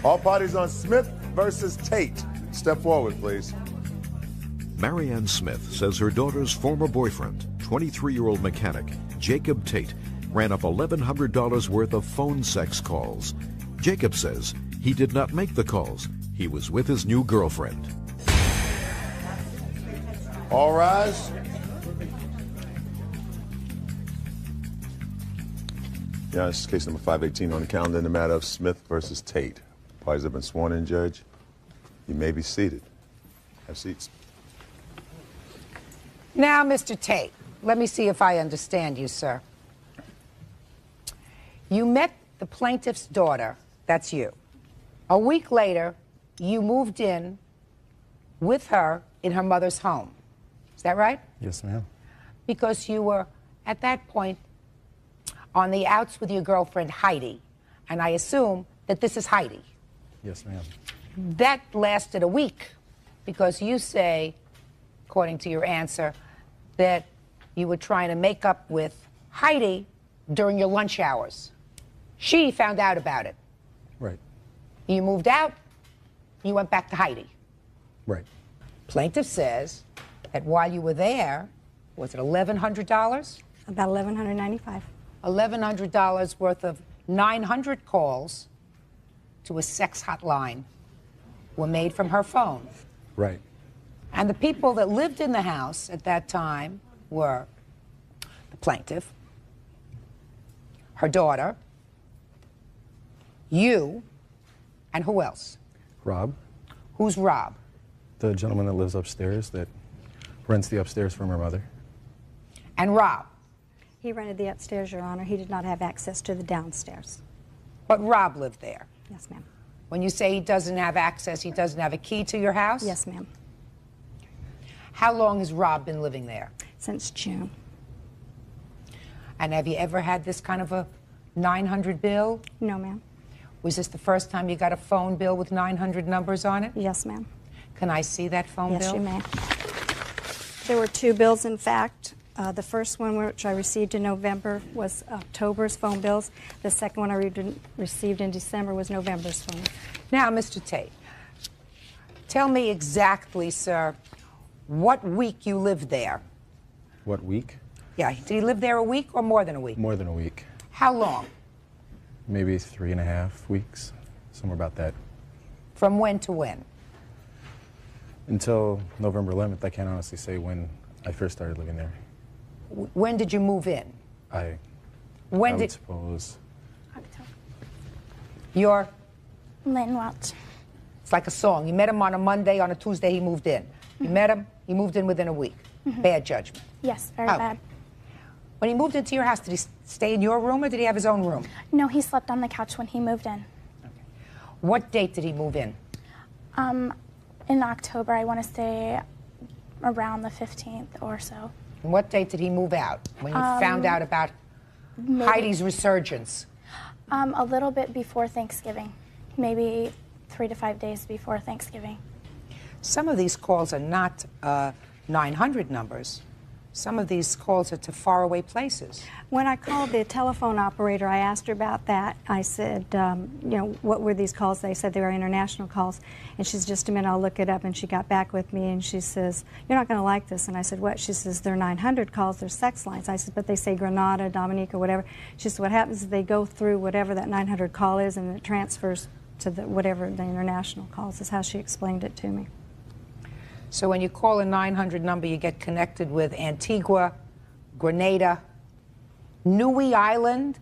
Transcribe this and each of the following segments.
All parties on Smith versus Tate. Step forward, please. Marianne Smith says her daughter's former boyfriend, 23-year-old mechanic Jacob Tate, ran up $1,100 worth of phone sex calls. Jacob says he did not make the calls. He was with his new girlfriend. All rise. Yeah, this is case number 518 on the calendar in the matter of Smith versus Tate. Parties have been sworn in, Judge. You may be seated. Have seats. Now, Mr. Tate, let me see if I understand you, sir. You met the plaintiff's daughter, that's you. A week later, you moved in with her in her mother's home. Is that right? Yes, ma'am. Because you were, at that point, on the outs with your girlfriend, Heidi. And I assume that this is Heidi. Yes, ma'am. That lasted a week because you say, according to your answer, that you were trying to make up with Heidi during your lunch hours. She found out about it. Right. You moved out, you went back to Heidi. Right. Plaintiff says that while you were there, was it $1,100? About $1,195. $1,100 worth of 900 calls to a sex hotline were made from her phone. Right. And the people that lived in the house at that time were the plaintiff, her daughter, you, and who else? Rob. Who's Rob? The gentleman that lives upstairs that rents the upstairs from her mother. And Rob? He rented the upstairs, Your Honor. He did not have access to the downstairs. But Rob lived there? Yes, ma'am. When you say he doesn't have access, he doesn't have a key to your house? Yes, ma'am. How long has Rob been living there? Since June. And have you ever had this kind of a 900 bill? No, ma'am. Was this the first time you got a phone bill with 900 numbers on it? Yes, ma'am. Can I see that phone bill? Yes, you may. There were two bills, in fact. The first one, which I received in November, was October's phone bills. The second one I received in December was November's phone. Now, Mr. Tate, tell me exactly, sir, what week you lived there. What week? Yeah, did he live there a week or more than a week? More than a week. How long? Maybe 3.5 weeks, somewhere about that. From when to when? Until November 11th. I can't honestly say when I first started living there. When did you move in? I When suppose. October. Your? Lynn Welch. It's like a song. You met him on a Monday, on a Tuesday he moved in. You met him, he moved in within a week. Bad judgment. Yes, very Oh. bad. When he moved into your house, did he stay in your room or did he have his own room? No, he slept on the couch when he moved in. What date did he move in? In October, I want to say around the 15th or so. And what date did he move out? When you found out about Heidi's resurgence? A little bit before Thanksgiving, maybe 3 to 5 days before Thanksgiving. Some of these calls are not 900 numbers. Some of these calls are to faraway places. When I called the telephone operator, I asked her about that. I said, you know, what were these calls? They said they were international calls. And she said, just a minute, I'll look it up. And she got back with me and she says, you're not going to like this. And I said, what? She says, they're 900 calls, they're sex lines. I said, but they say Grenada, Dominica, whatever. She said, what happens is they go through whatever that 900 call is and it transfers to whatever the international calls, is how she explained it to me. So when you call a 900 number, you get connected with Antigua, Grenada, Niue Island.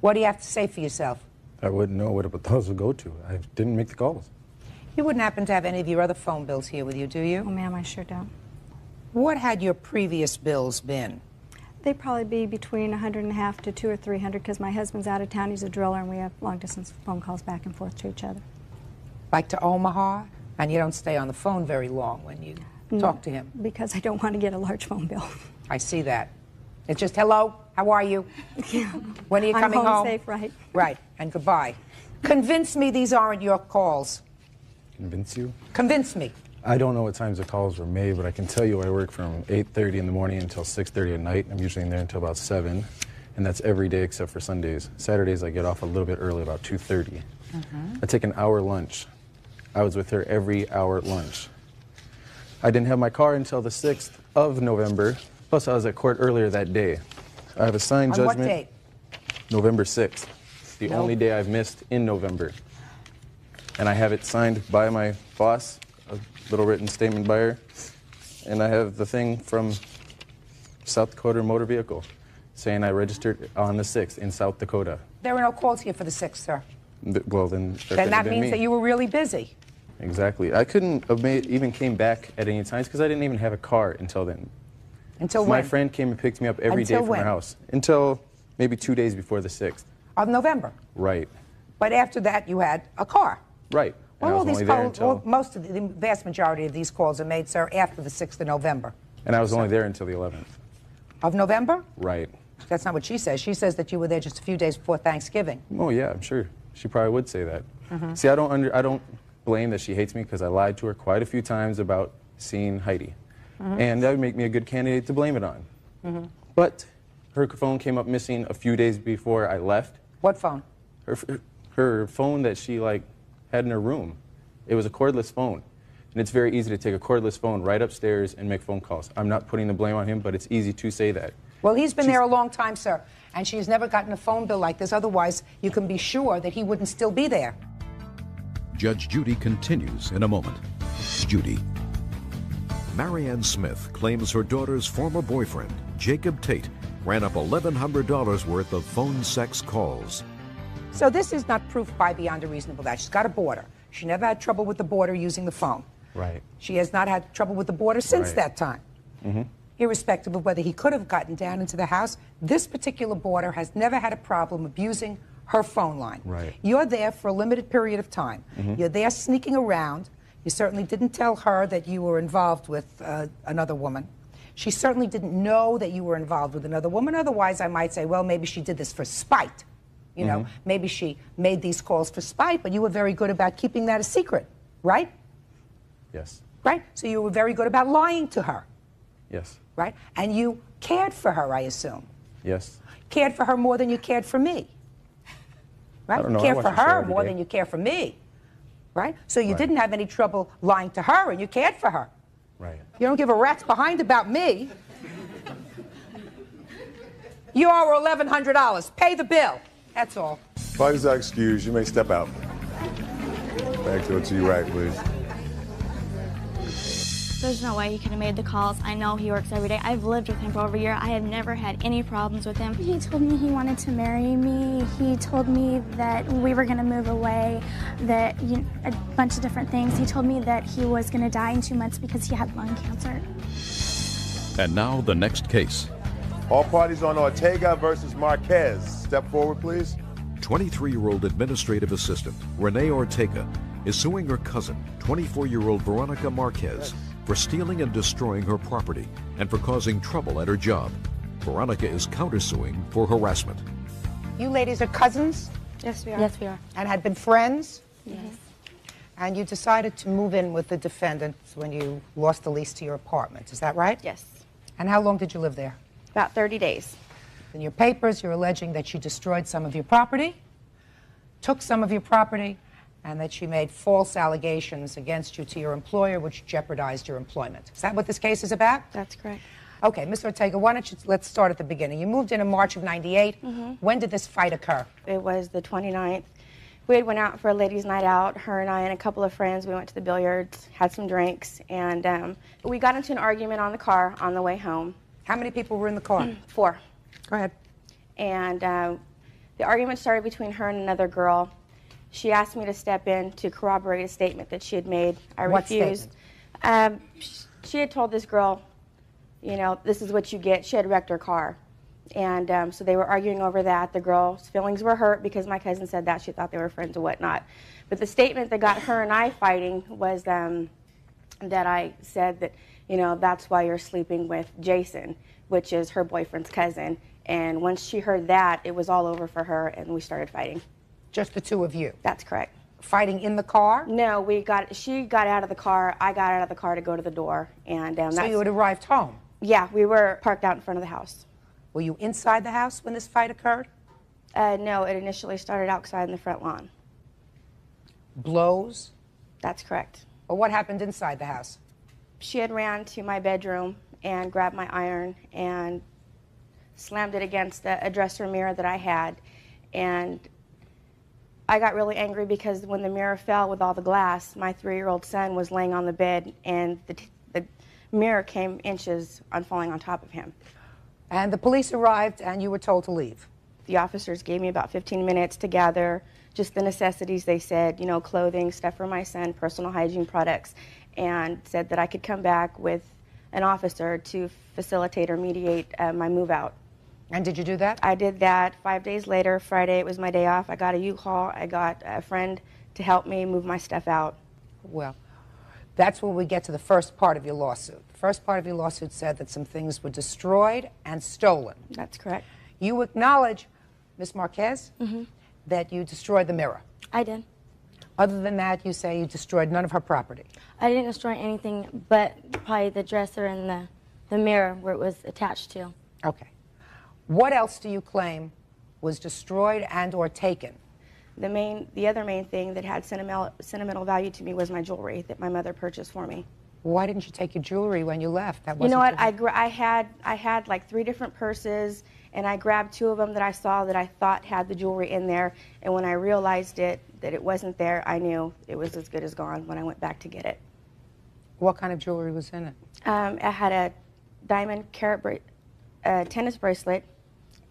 What do you have to say for yourself? I wouldn't know what those would go to. I didn't make the calls. You wouldn't happen to have any of your other phone bills here with you, do you? Oh, ma'am, I sure don't. What had your previous bills been? They'd probably be between 150 to 200 or 300 because my husband's out of town, he's a driller, and we have long-distance phone calls back and forth to each other. Like to Omaha? And you don't stay on the phone very long when you talk to him. Because I don't want to get a large phone bill. I see that. It's just, hello, how are you? Yeah. When are you coming I'm home? safe, right? Right, and goodbye. Convince me these aren't your calls. Convince you? Convince me. I don't know what times the calls were made, but I can tell you I work from 8:30 in the morning until 6:30 at night. I'm usually in there until about 7. and that's every day except for Sundays. Saturdays I get off a little bit early, about 2:30. I take an hour lunch. I was with her every hour lunch. I didn't have my car until the 6th of November, plus I was at court earlier that day. I have a signed On judgment. what date? November 6th, the only day I've missed in November. And I have it signed by my boss, a little written statement by her, and I have the thing from South Dakota Motor Vehicle saying I registered on the 6th in South Dakota. There were no calls here for the 6th, sir. Well, then there Then couldn't that have been means me. that you were really busy. Exactly. I couldn't have even came back at any times because I didn't even have a car until then. Until My when? friend came and picked me up every day Until from when? her house. Until maybe 2 days before the 6th. Of November. Right. But after that, you had a car. Right. And I was only there until... most of the vast majority of these calls are made, sir, after the 6th of November. And I was only there until the 11th. Of November? Right. That's not what she says. She says that you were there just a few days before Thanksgiving. Oh, yeah, I'm sure. She probably would say that. See, I don't blame that she hates me because I lied to her quite a few times about seeing Heidi. And that would make me a good candidate to blame it on. But her phone came up missing a few days before I left. What phone? Her phone that she had in her room. It was a cordless phone. And it's very easy to take a cordless phone right upstairs and make phone calls. I'm not putting the blame on him, but it's easy to say that. Well, he's been there a long time, sir, and she's never gotten a phone bill like this. Otherwise, you can be sure that he wouldn't still be there. Judge Judy continues in a moment. Judy. Marianne Smith claims her daughter's former boyfriend, Jacob Tate, ran up $1,100 worth of phone sex calls. So this is not proof by beyond a reasonable doubt. She's got a boarder. She never had trouble with the boarder using the phone. Right. She has not had trouble with the boarder since Right. that time. Irrespective of whether he could have gotten down into the house, this particular boarder has never had a problem abusing her phone line. Right. You're there for a limited period of time. You're there sneaking around. You certainly didn't tell her that you were involved with another woman. She certainly didn't know that you were involved with another woman. Otherwise, I might say, well, maybe she did this for spite. You know, maybe she made these calls for spite, but you were very good about keeping that a secret, right? Yes. Right? So you were very good about lying to her, Yes. right? And you cared for her, I assume. Yes. Cared for her more than you cared for me. Right? I don't know. I Cared watch for your show her every more day. than you care for me. Right? So you Right. didn't have any trouble lying to her, and you cared for her. Right. You don't give a rat's behind about me. You owe her $1,100. Pay the bill. That's all. Parties are excused. You may step out. Back to your right, please. There's no way he could have made the calls. I know he works every day. I've lived with him for over a year. I have never had any problems with him. He told me he wanted to marry me. He told me that we were going to move away, that a bunch of different things. He told me that he was going to die in 2 months because he had lung cancer. And now the next case. All parties on Ortega versus Marquez. Step forward, please. 23-year-old administrative assistant Renee Ortega is suing her cousin, 24-year-old Veronica Marquez, for stealing and destroying her property and for causing trouble at her job. Veronica is countersuing for harassment. You ladies are cousins Yes, we are. Yes, we are. and had been friends, Yes. and you decided to move in with the defendant when you lost the lease to your apartment. Is that right? Yes. And how long did you live there? About 30 days. In your papers, you're alleging that she destroyed some of your property, took some of your property, and that she made false allegations against you to your employer, which jeopardized your employment. Is that what this case is about? That's correct. Okay, Ms. Ortega, why don't you, let's start at the beginning. You moved in March of '98. When did this fight occur? It was the 29th. We had went out for a ladies' night out, her and I and a couple of friends. We went to the billiards, had some drinks, and we got into an argument on the car on the way home. How many people were in the car? 4. Go ahead. And the argument started between her and another girl. She asked me to step in to corroborate a statement that she had made. I What refused. She had told this girl, you know, this is what you get. She had wrecked her car. And so they were arguing over that. The girl's feelings were hurt because my cousin said that. She thought they were friends and whatnot. But the statement that got her and I fighting was that I said that, you know, that's why you're sleeping with Jason, which is her boyfriend's cousin. And once she heard that, it was all over for her, and we started fighting. Just the two of you? That's correct. Fighting in the car? No, she got out of the car, I got out of the car to go to the door. And So you had arrived home? Yeah, we were parked out in front of the house. Were you inside the house when this fight occurred? No, it initially started outside in the front lawn. Blows? That's correct. Or what happened inside the house? She had ran to my bedroom and grabbed my iron and slammed it against a dresser mirror that I had. And I got really angry because when the mirror fell with all the glass, my 3-year-old son was laying on the bed, and the mirror came inches on falling on top of him. And the police arrived, and you were told to leave. The officers gave me about 15 minutes to gather just the necessities. They said, you know, clothing, stuff for my son, personal hygiene products, and said that I could come back with an officer to facilitate or mediate my move out. And did you do that? I did that. 5 days later, Friday, it was my day off. I got a U-Haul. I got a friend to help me move my stuff out. Well, that's when we get to the first part of your lawsuit. The first part of your lawsuit said that some things were destroyed and stolen. That's correct. You acknowledge, Ms. Marquez, that you destroyed the mirror. I did. Other than that, you say you destroyed none of her property. I didn't destroy anything but probably the dresser and the mirror where it was attached to. Okay. What else do you claim was destroyed and or taken? The other main thing that had sentimental value to me was my jewelry that my mother purchased for me. Why didn't you take your jewelry when you left? That You wasn't know what? your- I had like 3 different purses, and I grabbed 2 of them that I saw that I thought had the jewelry in there. And when I realized that it wasn't there, I knew it was as good as gone when I went back to get it. What kind of jewelry was in it? I had a diamond tennis bracelet,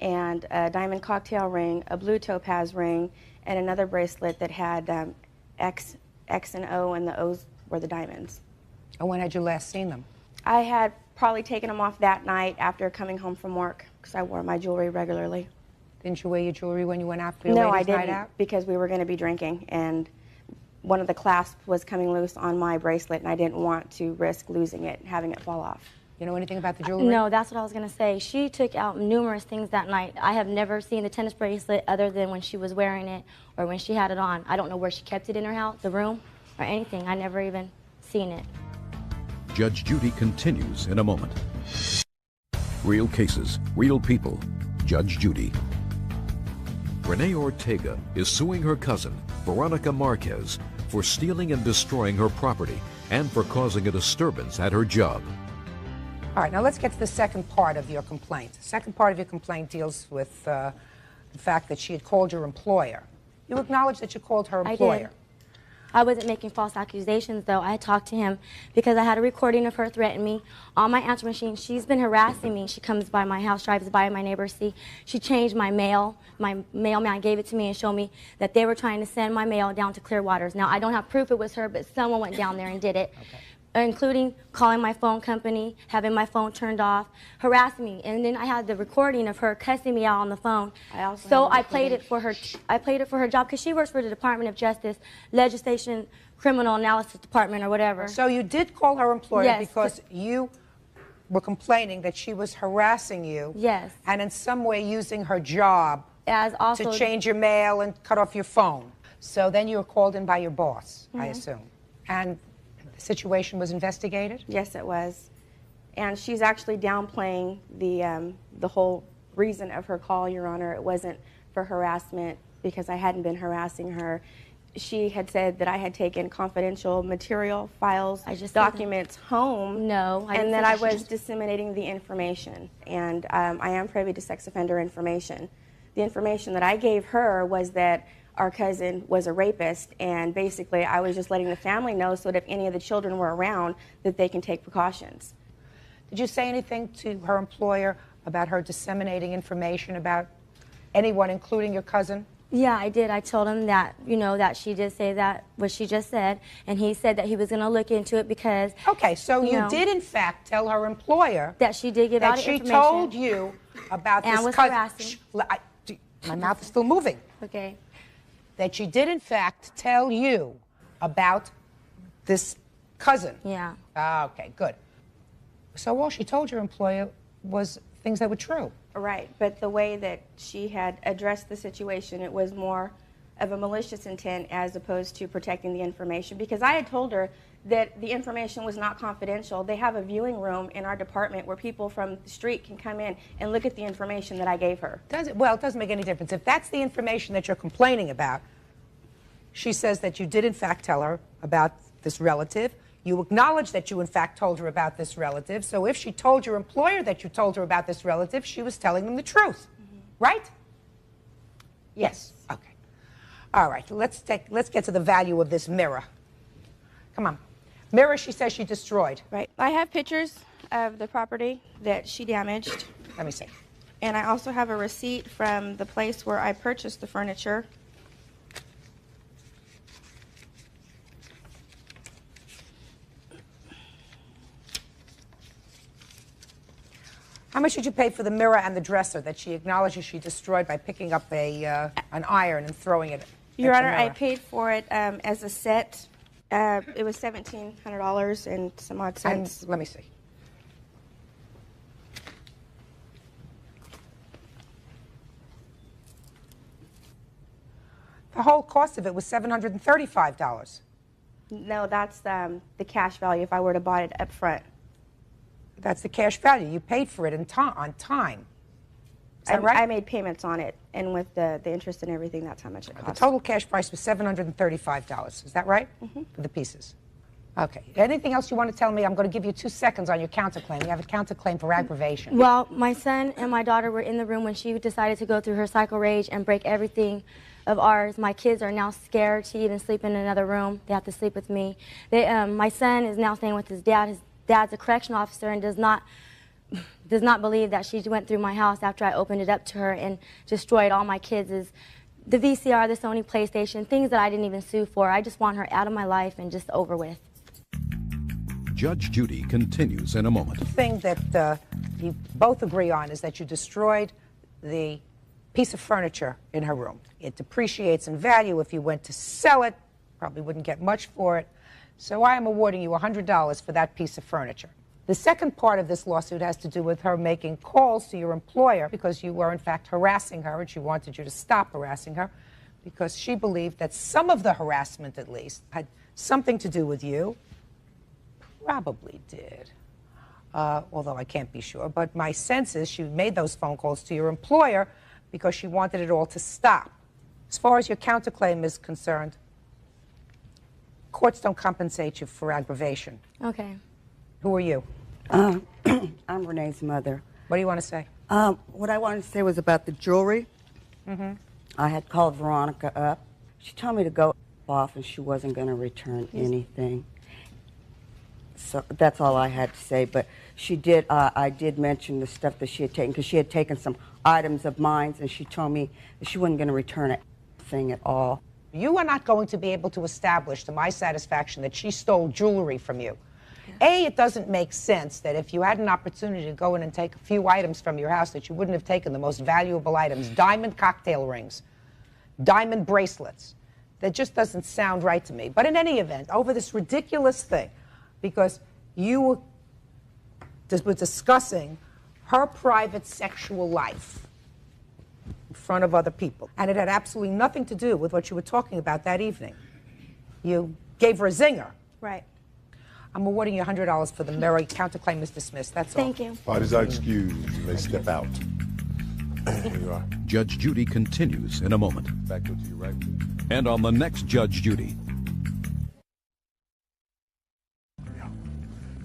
and a diamond cocktail ring, a blue topaz ring, and another bracelet that had X and O, and the O's were the diamonds. And when had you last seen them? I had probably taken them off that night after coming home from work, because I wore my jewelry regularly. Didn't you wear your jewelry when you went out for your No, I ladies' night didn't, out? because we were going to be drinking, and one of the clasps was coming loose on my bracelet, and I didn't want to risk losing it and having it fall off. You know anything about the jewelry? No, that's what I was going to say. She took out numerous things that night. I have never seen the tennis bracelet other than when she was wearing it or when she had it on. I don't know where she kept it in her house, the room, or anything. I never even seen it. Judge Judy continues in a moment. Real cases, real people. Judge Judy. Renee Ortega is suing her cousin, Veronica Marquez, for stealing and destroying her property and for causing a disturbance at her job. All right, now let's get to the second part of your complaint. The second part of your complaint deals with the fact that she had called your employer. You acknowledge that you called her employer. I did. I wasn't making false accusations, though. I had talked to him because I had a recording of her threatening me on my answer machine. She's been harassing me. She comes by my house, drives by my neighbors. See, she changed my mail. My mailman gave it to me and showed me that they were trying to send my mail down to Clearwaters. Now, I don't have proof it was her, but someone went down there and did it. Okay. Including calling my phone company, having my phone turned off, harassing me, and then I had the recording of her cussing me out on the phone. I played it for her. I played it for her job because she works for the Department of Justice, Legislation, Criminal Analysis Department, or whatever. So you did call her employer Yes, because you were complaining that she was harassing you. Yes. And in some way using her job As also to change your mail and cut off your phone. So then you were called in by your boss, I assume. And the situation was investigated? Yes, it was. And she's actually downplaying the whole reason of her call, Your Honor. It wasn't for harassment because I hadn't been harassing her. She had said that I had taken confidential material, files, documents home. No, I didn't and say that I that. was disseminating the information. And I am privy to sex offender information. The information that I gave her was that our cousin was a rapist, and basically I was just letting the family know so that if any of the children were around, that they can take precautions. Did you say anything to her employer about her disseminating information about anyone, including your cousin? Yeah, I did. I told him that, you know, that she did say that, what she just said, and he said that he was going to look into it because... Okay, so you did, in fact, tell her employer... That she did give out information. That she told you about this cousin... And was harassing. My mouth is still moving. Okay. That she did, in fact, tell you about this cousin. Yeah. Okay, good. So all she told your employer was things that were true. Right, but the way that she had addressed the situation, it was more of a malicious intent as opposed to protecting the information, because I had told her that the information was not confidential. They have a viewing room in our department where people from the street can come in and look at the information that I gave her. Well, it doesn't make any difference. If that's the information that you're complaining about, she says that you did in fact tell her about this relative. You acknowledge that you in fact told her about this relative. So if she told your employer that you told her about this relative, she was telling them the truth, right? Yes. Okay. All right. Let's get to the value of this mirror. Come on. Mirror, she says she destroyed. Right. I have pictures of the property that she damaged. Let me see. And I also have a receipt from the place where I purchased the furniture. How much did you pay for the mirror and the dresser that she acknowledges she destroyed by picking up an iron and throwing it? Your Honor, I paid for it as a set. It was $1,700 and some odd cents. And let me see. The whole cost of it was $735. No, that's the cash value if I were to buy it up front. That's the cash value. You paid for it on time. Is that right? I made payments on it, and with the interest and everything, that's how much it cost. The total cash price was $735. Is that right? Mm-hmm. For the pieces. Okay. Anything else you want to tell me? I'm going to give you 2 seconds on your counterclaim. You have a counterclaim for aggravation. Well, my son and my daughter were in the room when she decided to go through her cycle rage and break everything of ours. My kids are now scared to even sleep in another room. They have to sleep with me. My son is now staying with his dad. His dad's a correctional officer and does not believe that she went through my house after I opened it up to her and destroyed all my kids' the VCR, the Sony PlayStation, things that I didn't even sue for. I just want her out of my life and just over with. Judge Judy continues in a moment. The thing that you both agree on is that you destroyed the piece of furniture in her room. It depreciates in value. If you went to sell it, probably wouldn't get much for it. So I am awarding you $100 for that piece of furniture. The second part of this lawsuit has to do with her making calls to your employer because you were, in fact, harassing her, and she wanted you to stop harassing her because she believed that some of the harassment, at least, had something to do with you. Probably did, although I can't be sure. But my sense is she made those phone calls to your employer because she wanted it all to stop. As far as your counterclaim is concerned, courts don't compensate you for aggravation. Okay. Who are you? I'm Renee's mother. What do you want to say? What I wanted to say was about the jewelry. Mm-hmm. I had called Veronica up. She told me to go off and she wasn't going to return anything. So that's all I had to say. But she did. I did mention the stuff that she had taken because she had taken some items of mine, and she told me that she wasn't going to return anything at all. You are not going to be able to establish, to my satisfaction, that she stole jewelry from you. A, it doesn't make sense that if you had an opportunity to go in and take a few items from your house that you wouldn't have taken the most valuable items, diamond cocktail rings, diamond bracelets. That just doesn't sound right to me. But in any event, over this ridiculous thing, because you were discussing her private sexual life in front of other people, and it had absolutely nothing to do with what you were talking about that evening. You gave her a zinger. Right. I'm awarding you $100 for the mirror. Counterclaim is dismissed. That's all. Thank you. Parties are excused. You may step out. Here you are. Judge Judy continues in a moment. Back to your right. And on the next Judge Judy.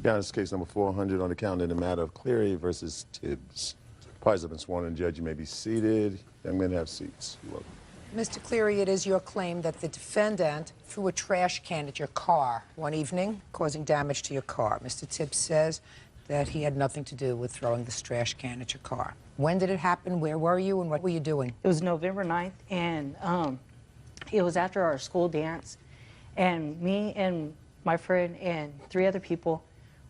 Yeah, this is case number 400 on the calendar in the matter of Cleary versus Tibbs. Parties have been sworn in. Judge, you may be seated. Young men have seats. You're welcome. Mr. Cleary, it is your claim that the defendant threw a trash can at your car one evening, causing damage to your car. Mr. Tibbs says that he had nothing to do with throwing this trash can at your car. When did it happen? Where were you? And what were you doing? It was November 9th, and it was after our school dance. And me and my friend and 3 other people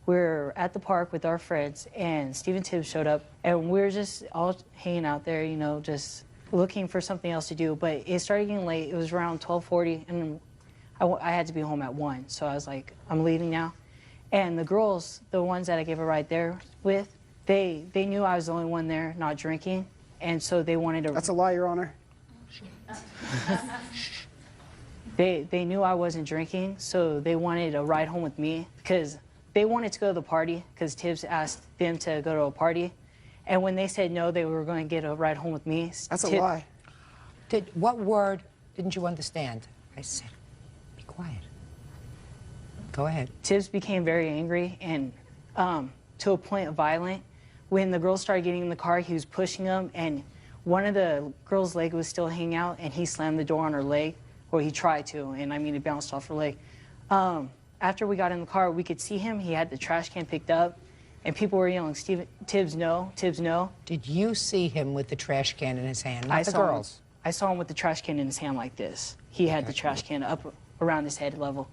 were at the park with our friends, and Stephen Tibbs showed up. And we were just all hanging out there, you know, just looking for something else to do. But it started getting late. It was around 12:40, and I had to be home at 1. So I was like, I'm leaving now. And the girls, the ones that I gave a ride there with, they knew I was the only one there not drinking, and so they wanted to... That's a lie, Your Honor. They knew I wasn't drinking, so they wanted a ride home with me because they wanted to go to the party because Tibbs asked them to go to a party. And when they said no, they were going to get a ride home with me. That's a lie. What word didn't you understand? I said, be quiet. Go ahead. Tibbs became very angry and to a point of violent. When the girls started getting in the car, he was pushing them, and one of the girls' leg was still hanging out, and he slammed the door on her leg, or he tried to, and I mean, it bounced off her leg. After we got in the car, we could see him. He had the trash can picked up, and people were yelling, Tibbs, no, Tibbs, no. Did you see him with the trash can in his hand, not the girls? I saw him with the trash can in his hand like this. He had the trash can up around his head level.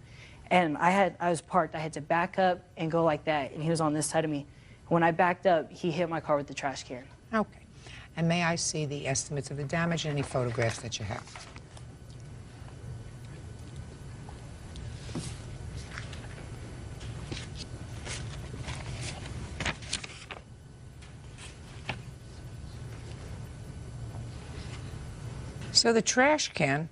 And I was parked. I had to back up and go like that, and he was on this side of me. When I backed up, he hit my car with the trash can. Okay. And may I see the estimates of the damage and any photographs that you have? So the trash can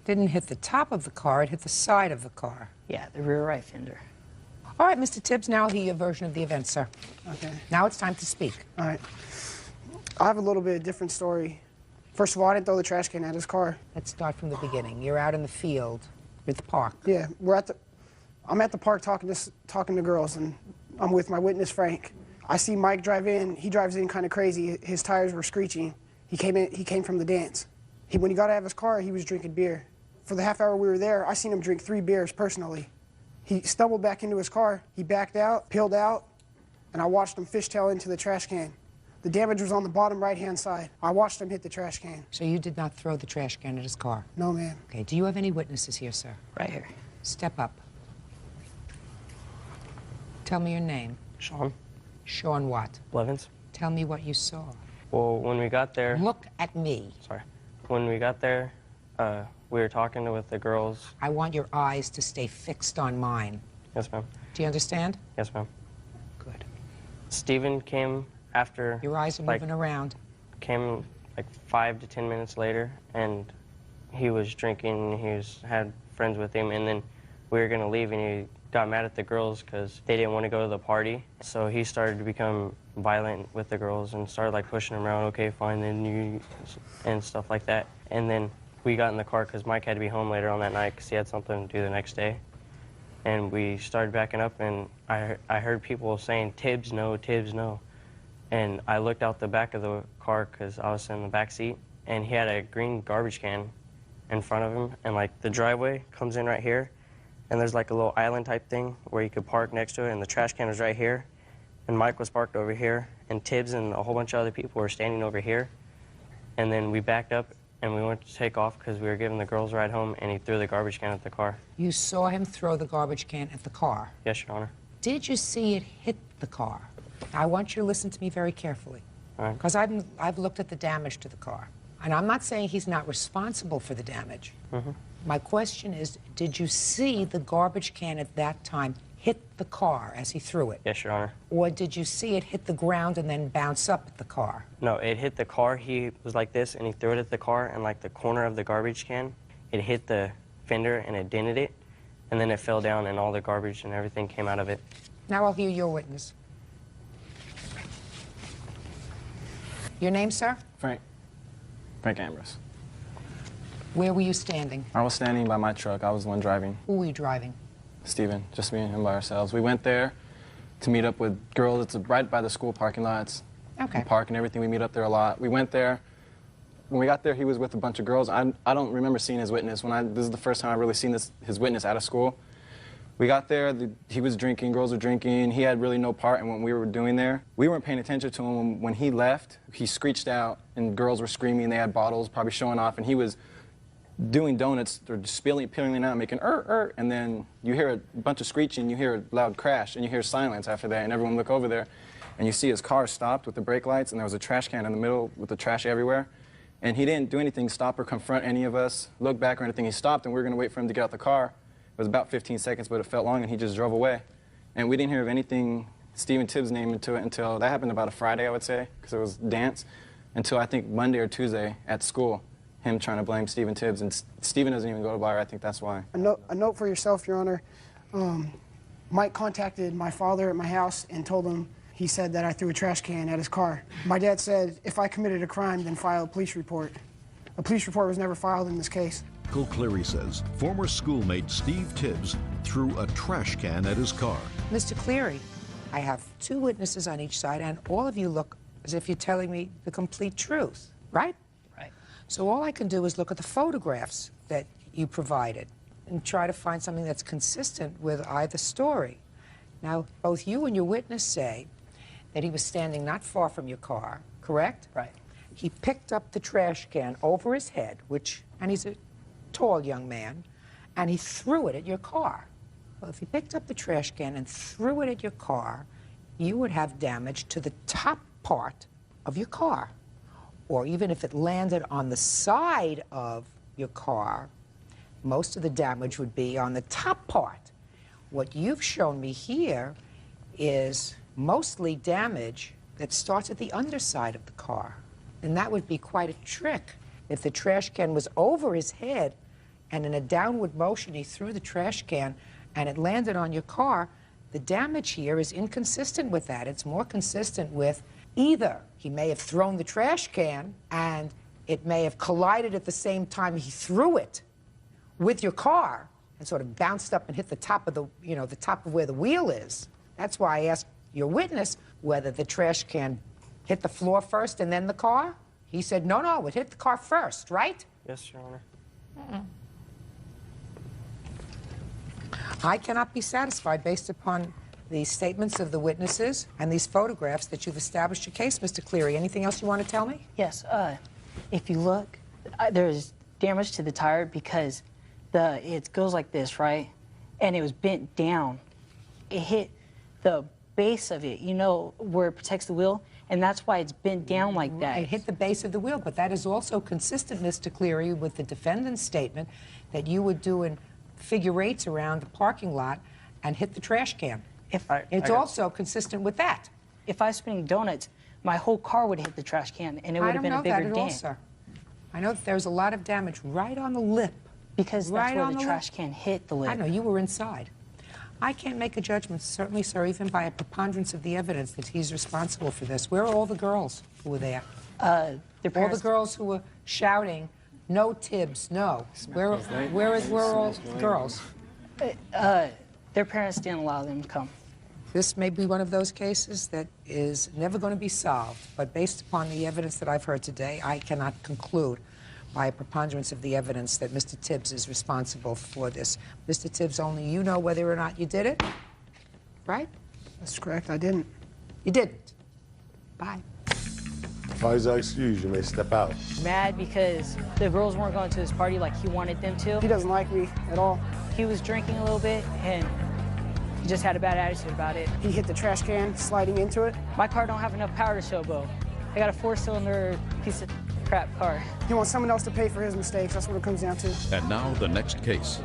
didn't hit the top of the car, it hit the side of the car. Yeah, the rear right fender. All right, Mr. Tibbs, now I'll hear your version of the event, sir. Okay. Now it's time to speak. All right. I have a little bit of different story. First of all, I didn't throw the trash can at his car. Let's start from the beginning. You're out in the field at the park. Yeah, I'm at the park talking to girls, and I'm with my witness, Frank. I see Mike drive in. He drives in kind of crazy. His tires were screeching. He came from the dance. When he got out of his car, he was drinking beer. For the half hour we were there, I seen him drink 3 beers personally. He stumbled back into his car. He backed out, peeled out, and I watched him fishtail into the trash can. The damage was on the bottom right-hand side. I watched him hit the trash can. So you did not throw the trash can at his car? No, ma'am. Okay, do you have any witnesses here, sir? Right here. Step up. Tell me your name. Sean. Sean what? Blevins. Tell me what you saw. Well, when we got there... Look at me. Sorry. When we got there, we were talking with the girls. I want your eyes to stay fixed on mine. Yes, ma'am. Do you understand? Yes, ma'am. Good. Steven came after... Your eyes are moving around. Came like 5 to 10 minutes later, and he was drinking. Had friends with him, and then we were going to leave, and he got mad at the girls because they didn't want to go to the party. So he started to become violent with the girls and started like pushing them around. Okay, fine, then you, and stuff like that. And then we got in the car because Mike had to be home later on that night because he had something to do the next day. And we started backing up, and I heard people saying, Tibbs, no, Tibbs, no. And I looked out the back of the car because I was in the back seat, and he had a green garbage can in front of him, and like the driveway comes in right here, and there's like a little island type thing where you could park next to it, and the trash can was right here, and Mike was parked over here, and Tibbs and a whole bunch of other people were standing over here. And then we backed up, and we went to take off because we were giving the girls a ride home, and he threw the garbage can at the car. You saw him throw the garbage can at the car? Yes, Your Honor. Did you see it hit the car? Now, I want you to listen to me very carefully, All right. because I've looked at the damage to the car. And I'm not saying he's not responsible for the damage. Mm-hmm. My question is, did you see the garbage can at that time hit the car as he threw it? Yes, Your Honor. Or did you see it hit the ground and then bounce up at the car? No, it hit the car. He was like this, and he threw it at the car, and like the corner of the garbage can, it hit the fender, and it dented it, and then it fell down, and all the garbage and everything came out of it. Now I'll hear your witness. Your name, sir? Frank Ambrose. Where were you standing? I was standing by my truck. I was the one driving. Who were you driving? Steven, just me and him by ourselves. We went there to meet up with girls. It's right by the school parking lots. Okay. The park and everything. We meet up there a lot. We went there. When we got there, he was with a bunch of girls. I don't remember seeing his witness. This is the first time I've really seen his witness out of school. We got there, he was drinking, girls were drinking. He had really no part in what we were doing there. We weren't paying attention to him. When he left, he screeched out, and girls were screaming. They had bottles, probably showing off, and he was doing donuts, or peeling out, making and then you hear a bunch of screeching, you hear a loud crash, and you hear silence after that, and everyone look over there, and you see his car stopped with the brake lights, and there was a trash can in the middle with the trash everywhere. And he didn't do anything, stop or confront any of us, look back or anything. He stopped, and we were going to wait for him to get out the car. It was about 15 seconds, but it felt long, and he just drove away. And we didn't hear of anything, Steven Tibbs' name into it, until that happened about a Friday, I would say, because it was dance, until I think Monday or Tuesday at school. him trying to blame Stephen Tibbs, and Stephen doesn't even go to bar. I think that's why. A note for yourself, Your Honor. Mike contacted my father at my house and told him, he said that I threw a trash can at his car. My dad said if I committed a crime, then file a police report. A police report was never filed in this case. Michael Cleary says former schoolmate Steve Tibbs threw a trash can at his car. Mr. Cleary, I have 2 witnesses on each side, and all of you look as if you're telling me the complete truth, right? Right. So all I can do is look at the photographs that you provided and try to find something that's consistent with either story. Now, both you and your witness say that he was standing not far from your car, correct? Right. He picked up the trash can over his head, and he's a tall young man, and he threw it at your car. Well, if he picked up the trash can and threw it at your car, you would have damage to the top part of your car. Or even if it landed on the side of your car, most of the damage would be on the top part. What you've shown me here is mostly damage that starts at the underside of the car. And that would be quite a trick. If the trash can was over his head and in a downward motion he threw the trash can and it landed on your car, the damage here is inconsistent with that. It's more consistent with either he may have thrown the trash can and it may have collided at the same time he threw it with your car and sort of bounced up and hit the top of the, the top of where the wheel is. That's why I asked your witness whether the trash can hit the floor first and then the car. He said, no, it hit the car first, right? Yes, Your Honor. I cannot be satisfied based upon the statements of the witnesses and these photographs that you've established your case, Mr. Cleary. Anything else you want to tell me? Yes. If you look, there's damage to the tire because it goes like this, right? And it was bent down. It hit the base of it, where it protects the wheel, and that's why it's bent down like that. It hit the base of the wheel, but that is also consistent, Mr. Cleary, with the defendant's statement that you were doing figure eights around the parking lot and hit the trash can. It's also consistent with that. If I was spinning donuts, my whole car would hit the trash can, and it would have been a bigger dent. I don't know that at all, sir. I know that there's a lot of damage right on the lip. Because that's where the trash can hit the lip. I know, you were inside. I can't make a judgment, certainly, sir, even by a preponderance of the evidence that he's responsible for this. Where are all the girls who were there? All the girls who were shouting, no Tibbs, no. Where are all the girls? Their parents didn't allow them to come. This may be one of those cases that is never going to be solved, but based upon the evidence that I've heard today, I cannot conclude by a preponderance of the evidence that Mr. Tibbs is responsible for this. Mr. Tibbs, only you know whether or not you did it, right? That's correct, I didn't. You didn't. Bye. Apologize, excuse, you may step out. Mad because the girls weren't going to his party like he wanted them to. He doesn't like me at all. He was drinking a little bit, and he just had a bad attitude about it. He hit the trash can, sliding into it. My car don't have enough power to showboat. I got a 4-cylinder piece of crap car. He wants someone else to pay for his mistakes. That's what it comes down to. And now the next case.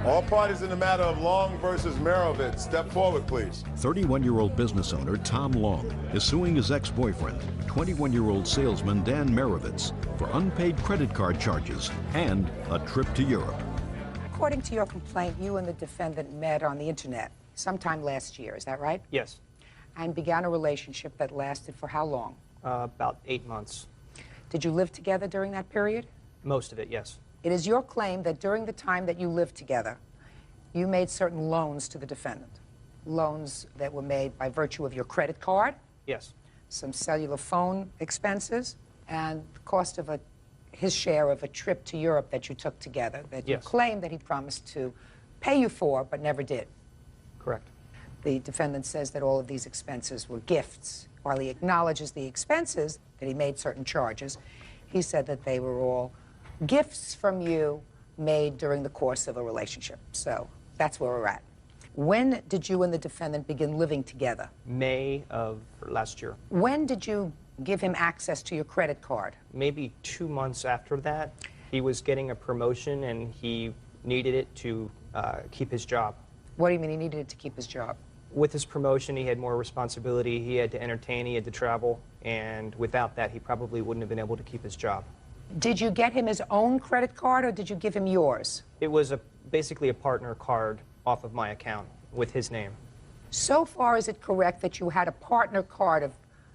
All parties in the matter of Long versus Merovitz, step forward, please. 31-year-old business owner Tom Long is suing his ex-boyfriend, 21-year-old salesman Dan Merovitz, for unpaid credit card charges and a trip to Europe. According to your complaint, you and the defendant met on the internet sometime last year, is that right? Yes. And began a relationship that lasted for how long? About 8 months. Did you live together during that period? Most of it, yes. It is your claim that during the time that you lived together, you made certain loans to the defendant. Loans that were made by virtue of your credit card? Yes. Some cellular phone expenses, and the cost of his share of a trip to Europe that you took together, that you claim that he promised to pay you for, but never did. Correct. The defendant says that all of these expenses were gifts. While he acknowledges the expenses, that he made certain charges, he said that they were all gifts from you made during the course of a relationship. So that's where we're at. When did you and the defendant begin living together? May of last year. When did you give him access to your credit card? Maybe 2 months after that. He was getting a promotion and he needed it to keep his job. What do you mean he needed it to keep his job? With his promotion, he had more responsibility. He had to entertain, he had to travel, and without that, he probably wouldn't have been able to keep his job. Did you get him his own credit card or did you give him yours? It was basically a partner card off of my account with his name. So far, is it correct that you had a partner card of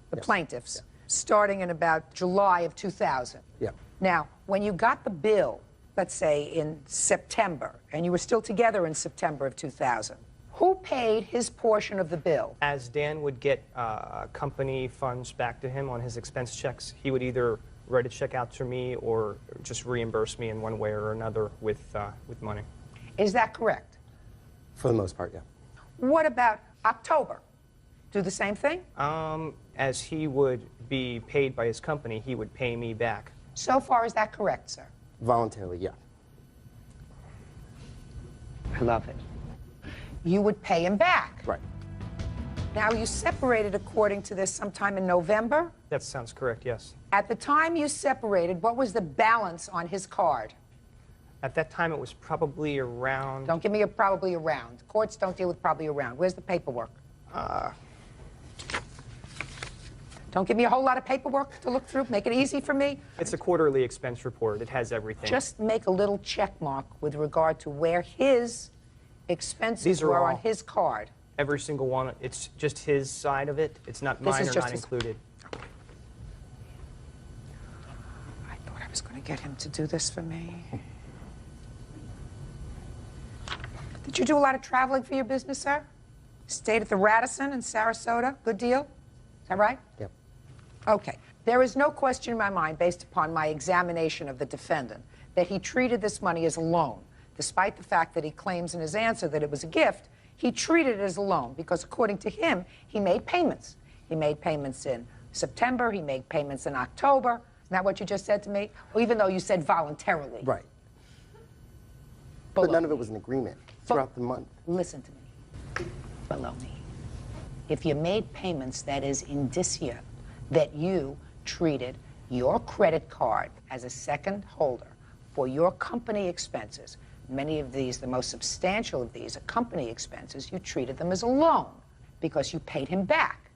the plaintiffs starting in about July of 2000? Yeah. Now, when you got the bill, let's say in September, and you were still together in September of 2000, who paid his portion of the bill? As Dan would get company funds back to him on his expense checks, he would either write a check out to me or just reimburse me in one way or another with money. Is that correct? For the most part, yeah. What about October? Do the same thing? As he would be paid by his company, he would pay me back. So far, is that correct, sir? Voluntarily, yeah. I love it. You would pay him back. Right. Now, you separated, according to this, sometime in November? That sounds correct, yes. At the time you separated, what was the balance on his card? At that time, it was probably around... Don't give me a probably around. Courts don't deal with probably around. Where's the paperwork? Don't give me a whole lot of paperwork to look through. Make it easy for me. It's a quarterly expense report. It has everything. Just make a little check mark with regard to where his expenses were on his card. Every single one. It's just his side of it. It's not mine or not included. I thought I was going to get him to do this for me. Did you do a lot of traveling for your business, sir? Stayed at the Radisson in Sarasota. Good deal? Is that right? Yep. Okay. There is no question in my mind, based upon my examination of the defendant, that he treated this money as a loan. Despite the fact that he claims in his answer that it was a gift, he treated it as a loan because, according to him, he made payments. He made payments in September. He made payments in October. Isn't that what you just said to me? Well, even though you said voluntarily. Right. But none of it was an agreement throughout the month. Listen to me. Baloney. If you made payments, that is indicia that you treated your credit card as a second holder for your company expenses. Many of these, the most substantial of these, are company expenses. You treated them as a loan because you paid him back.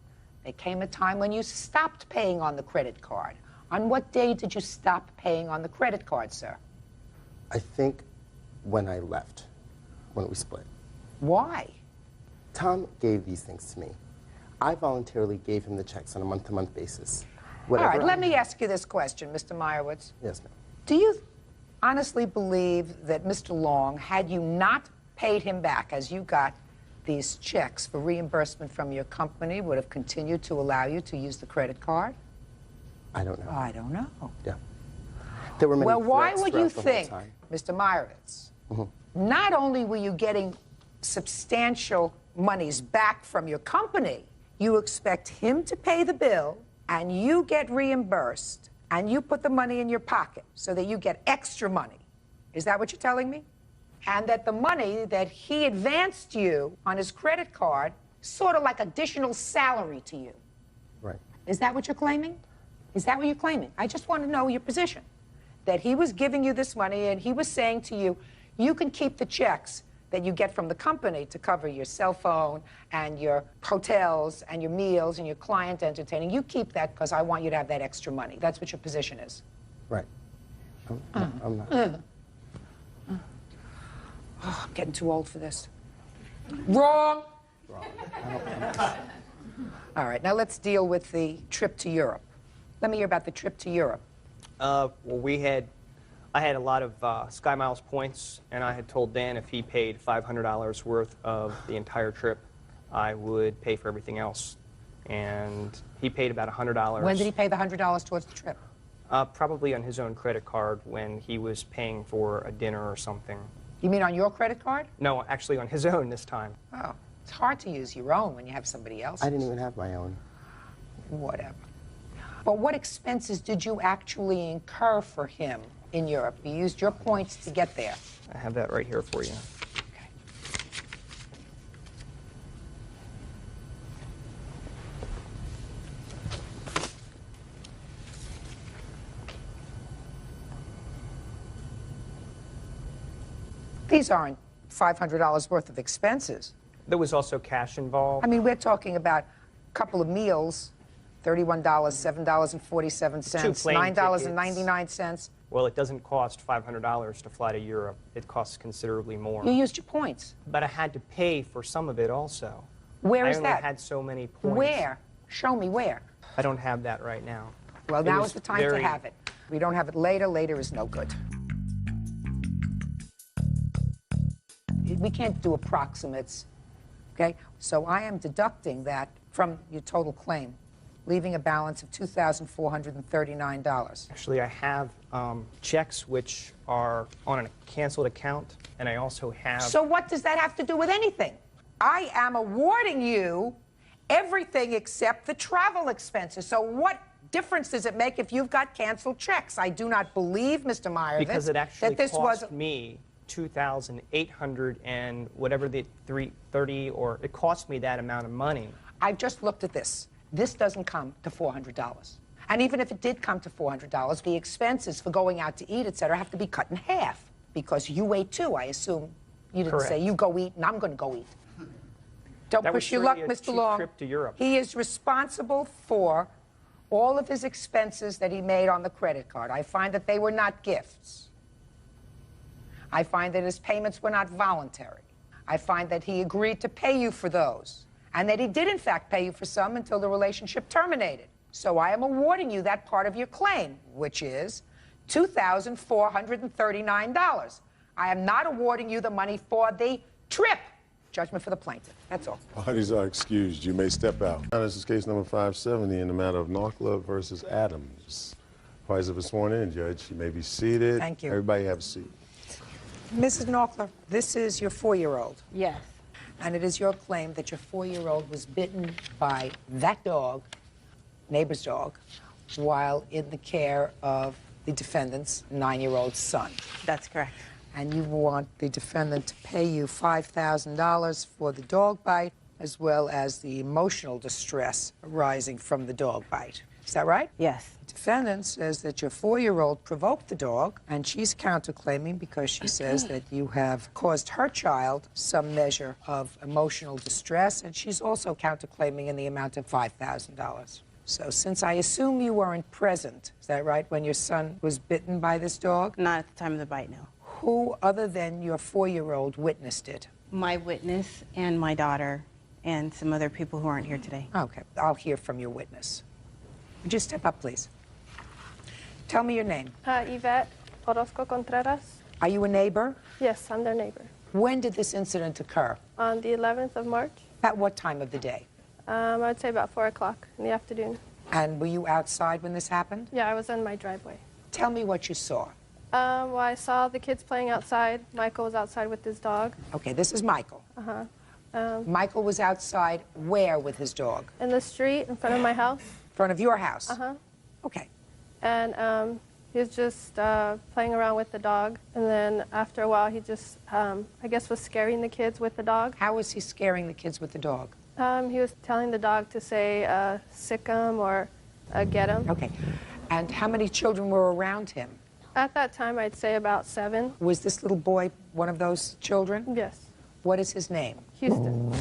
There came a time when you stopped paying on the credit card. On what day did you stop paying on the credit card, sir? I think when I left, when we split. Why? Tom gave these things to me. I voluntarily gave him the checks on a month-to-month basis. All right, let me ask you this question, Mr. Meyerowitz. Yes, ma'am. Do you honestly believe that Mr. Long, had you not paid him back as you got these checks for reimbursement from your company, would have continued to allow you to use the credit card? I don't know. I don't know. Yeah. There were many Well, why threats would you throughout the whole think, time. Mr. Meyerowitz, not only were you getting substantial monies back from your company, you expect him to pay the bill and you get reimbursed and you put the money in your pocket so that you get extra money. Is that what you're telling me? And that the money that he advanced you on his credit card, sort of like additional salary to you. Right. Is that what you're claiming? Is that what you're claiming? I just want to know your position. That he was giving you this money and he was saying to you, you can keep the checks that you get from the company to cover your cell phone and your hotels and your meals and your client entertaining. You keep that because I want you to have that extra money. That's what your position is. Right. I'm not. Oh, I'm getting too old for this. Wrong. All right, now let's deal with the trip to Europe. Let me hear about the trip to Europe. Well, I had a lot of Sky Miles points, and I had told Dan if he paid $500 worth of the entire trip, I would pay for everything else. And he paid about $100. When did he pay the $100 towards the trip? Probably on his own credit card when he was paying for a dinner or something. You mean on your credit card? No, actually on his own this time. Oh, it's hard to use your own when you have somebody else's. I didn't even have my own. Whatever. But what expenses did you actually incur for him in Europe? You used your points to get there. I have that right here for you. Okay. These aren't $500 worth of expenses. There was also cash involved. I mean, we're talking about a couple of meals $31, $7.47, Two plane $9.99. Well, it doesn't cost $500 to fly to Europe. It costs considerably more. You used your points. But I had to pay for some of it also. Where is I that? only had so many points. Where? Show me where. I don't have that right now. Well, It now was is the time to very- have it. We don't have it later. Later is no good. We can't do approximates, okay? So I am deducting that from your total claim, leaving a balance of $2,439. Actually, I have checks which are on a canceled account, and I also have... So what does that have to do with anything? I am awarding you everything except the travel expenses. So what difference does it make if you've got canceled checks? I do not believe, Mr. Meyerowitz, Because it actually that this cost was me $2,800 and whatever the $330, or it cost me that amount of money. I just looked at this. This doesn't come to $400. And even if it did come to $400, the expenses for going out to eat, et cetera, have to be cut in half because you ate too, I assume. You didn't Correct. say, you go eat and I'm going to go eat. Don't That was push your really luck, a Mr. cheap Long. trip to Europe. He is responsible for all of his expenses that he made on the credit card. I find that they were not gifts. I find that his payments were not voluntary. I find that he agreed to pay you for those, and that he did, in fact, pay you for some until the relationship terminated. So I am awarding you that part of your claim, which is $2,439. I am not awarding you the money for the trip. Judgment for the plaintiff. That's all. Parties are excused. You may step out. Now, this is case number 570 in the matter of Knockler versus Adams. Parties have been sworn in, Judge. You may be seated. Thank you. Everybody have a seat. Mrs. Knockler, this is your 4-year-old. Yes. And it is your claim that your 4-year-old was bitten by that dog, neighbor's dog, while in the care of the defendant's 9-year-old son. That's correct. And you want the defendant to pay you $5,000 for the dog bite, as well as the emotional distress arising from the dog bite. Is that right? Yes. The defendant says that your 4-year-old provoked the dog, and she's counterclaiming because she says that you have caused her child some measure of emotional distress, and she's also counterclaiming in the amount of $5,000. So since I assume you weren't present, is that right, when your son was bitten by this dog? Not at the time of the bite, no. Who other than your 4-year-old witnessed it? My witness and my daughter and some other people who aren't here today. Okay, I'll hear from your witness. Would you step up, please? Tell me your name. Yvette Orozco Contreras. Are you a neighbor? Yes, I'm their neighbor. When did this incident occur? On the 11th of March, At what time of the day? I would say about 4 o'clock in the afternoon. And were you outside when this happened? Yeah, I was in my driveway. Tell me what you saw. Well, I saw the kids playing outside. Michael was outside with his dog. Okay, this is Michael. Uh-huh. Michael was outside where with his dog? In the street in front of my house. In front of your house? Uh-huh. Okay. And he was just playing around with the dog. And then after a while, he just, I guess, was scaring the kids with the dog. How was he scaring the kids with the dog? He was telling the dog to say, sick 'em or get 'em. Okay. And how many children were around him? At that time, I'd say about 7. Was this little boy one of those children? Yes. What is his name? Houston.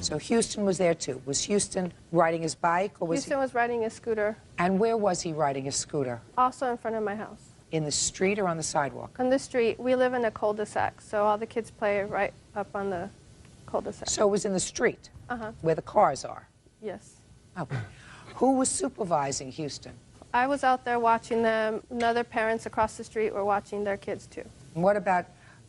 So Houston was there too. Was Houston riding his bike or was Houston was riding a scooter. And where was he riding his scooter? Also in front of my house. In the street or on the sidewalk? On the street. We live in a cul-de-sac, so all the kids play right up on the cul-de-sac. So it was in the street? Uh-huh. Where the cars are? Yes. Okay. Who was supervising Houston? I was out there watching them. And other parents across the street were watching their kids too. And what about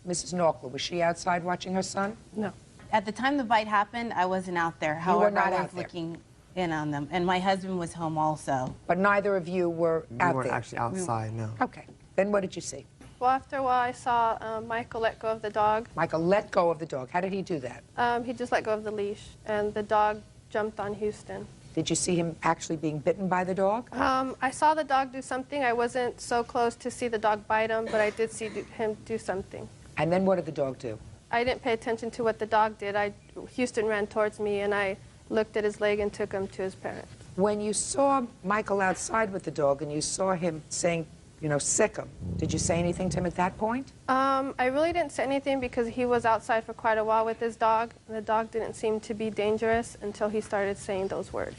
Mrs. Knockler? Was she outside watching her son? No. At the time the bite happened, I wasn't out there. You were However, not I out was there. looking in on them. And my husband was home also. But neither of you were out weren't there? actually outside, no. Okay. Then what did you see? Well, after a while, I saw Michael let go of the dog. Michael let go of the dog. How did he do that? He just let go of the leash, and the dog jumped on Houston. Did you see him actually being bitten by the dog? I saw the dog do something. I wasn't so close to see the dog bite him, but I did see him do something. And then what did the dog do? I didn't pay attention to what the dog did. Houston ran towards me, and I looked at his leg and took him to his parents. When you saw Michael outside with the dog and you saw him saying, you know, sick him, did you say anything to him at that point? I really didn't say anything because he was outside for quite a while with his dog, and the dog didn't seem to be dangerous until he started saying those words.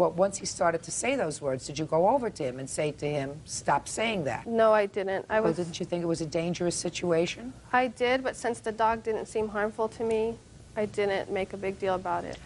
Well, once he started to say those words, did you go over to him and say to him, stop saying that? No, I didn't. Well, didn't you think it was a dangerous situation? I did, but since the dog didn't seem harmful to me, I didn't make a big deal about it.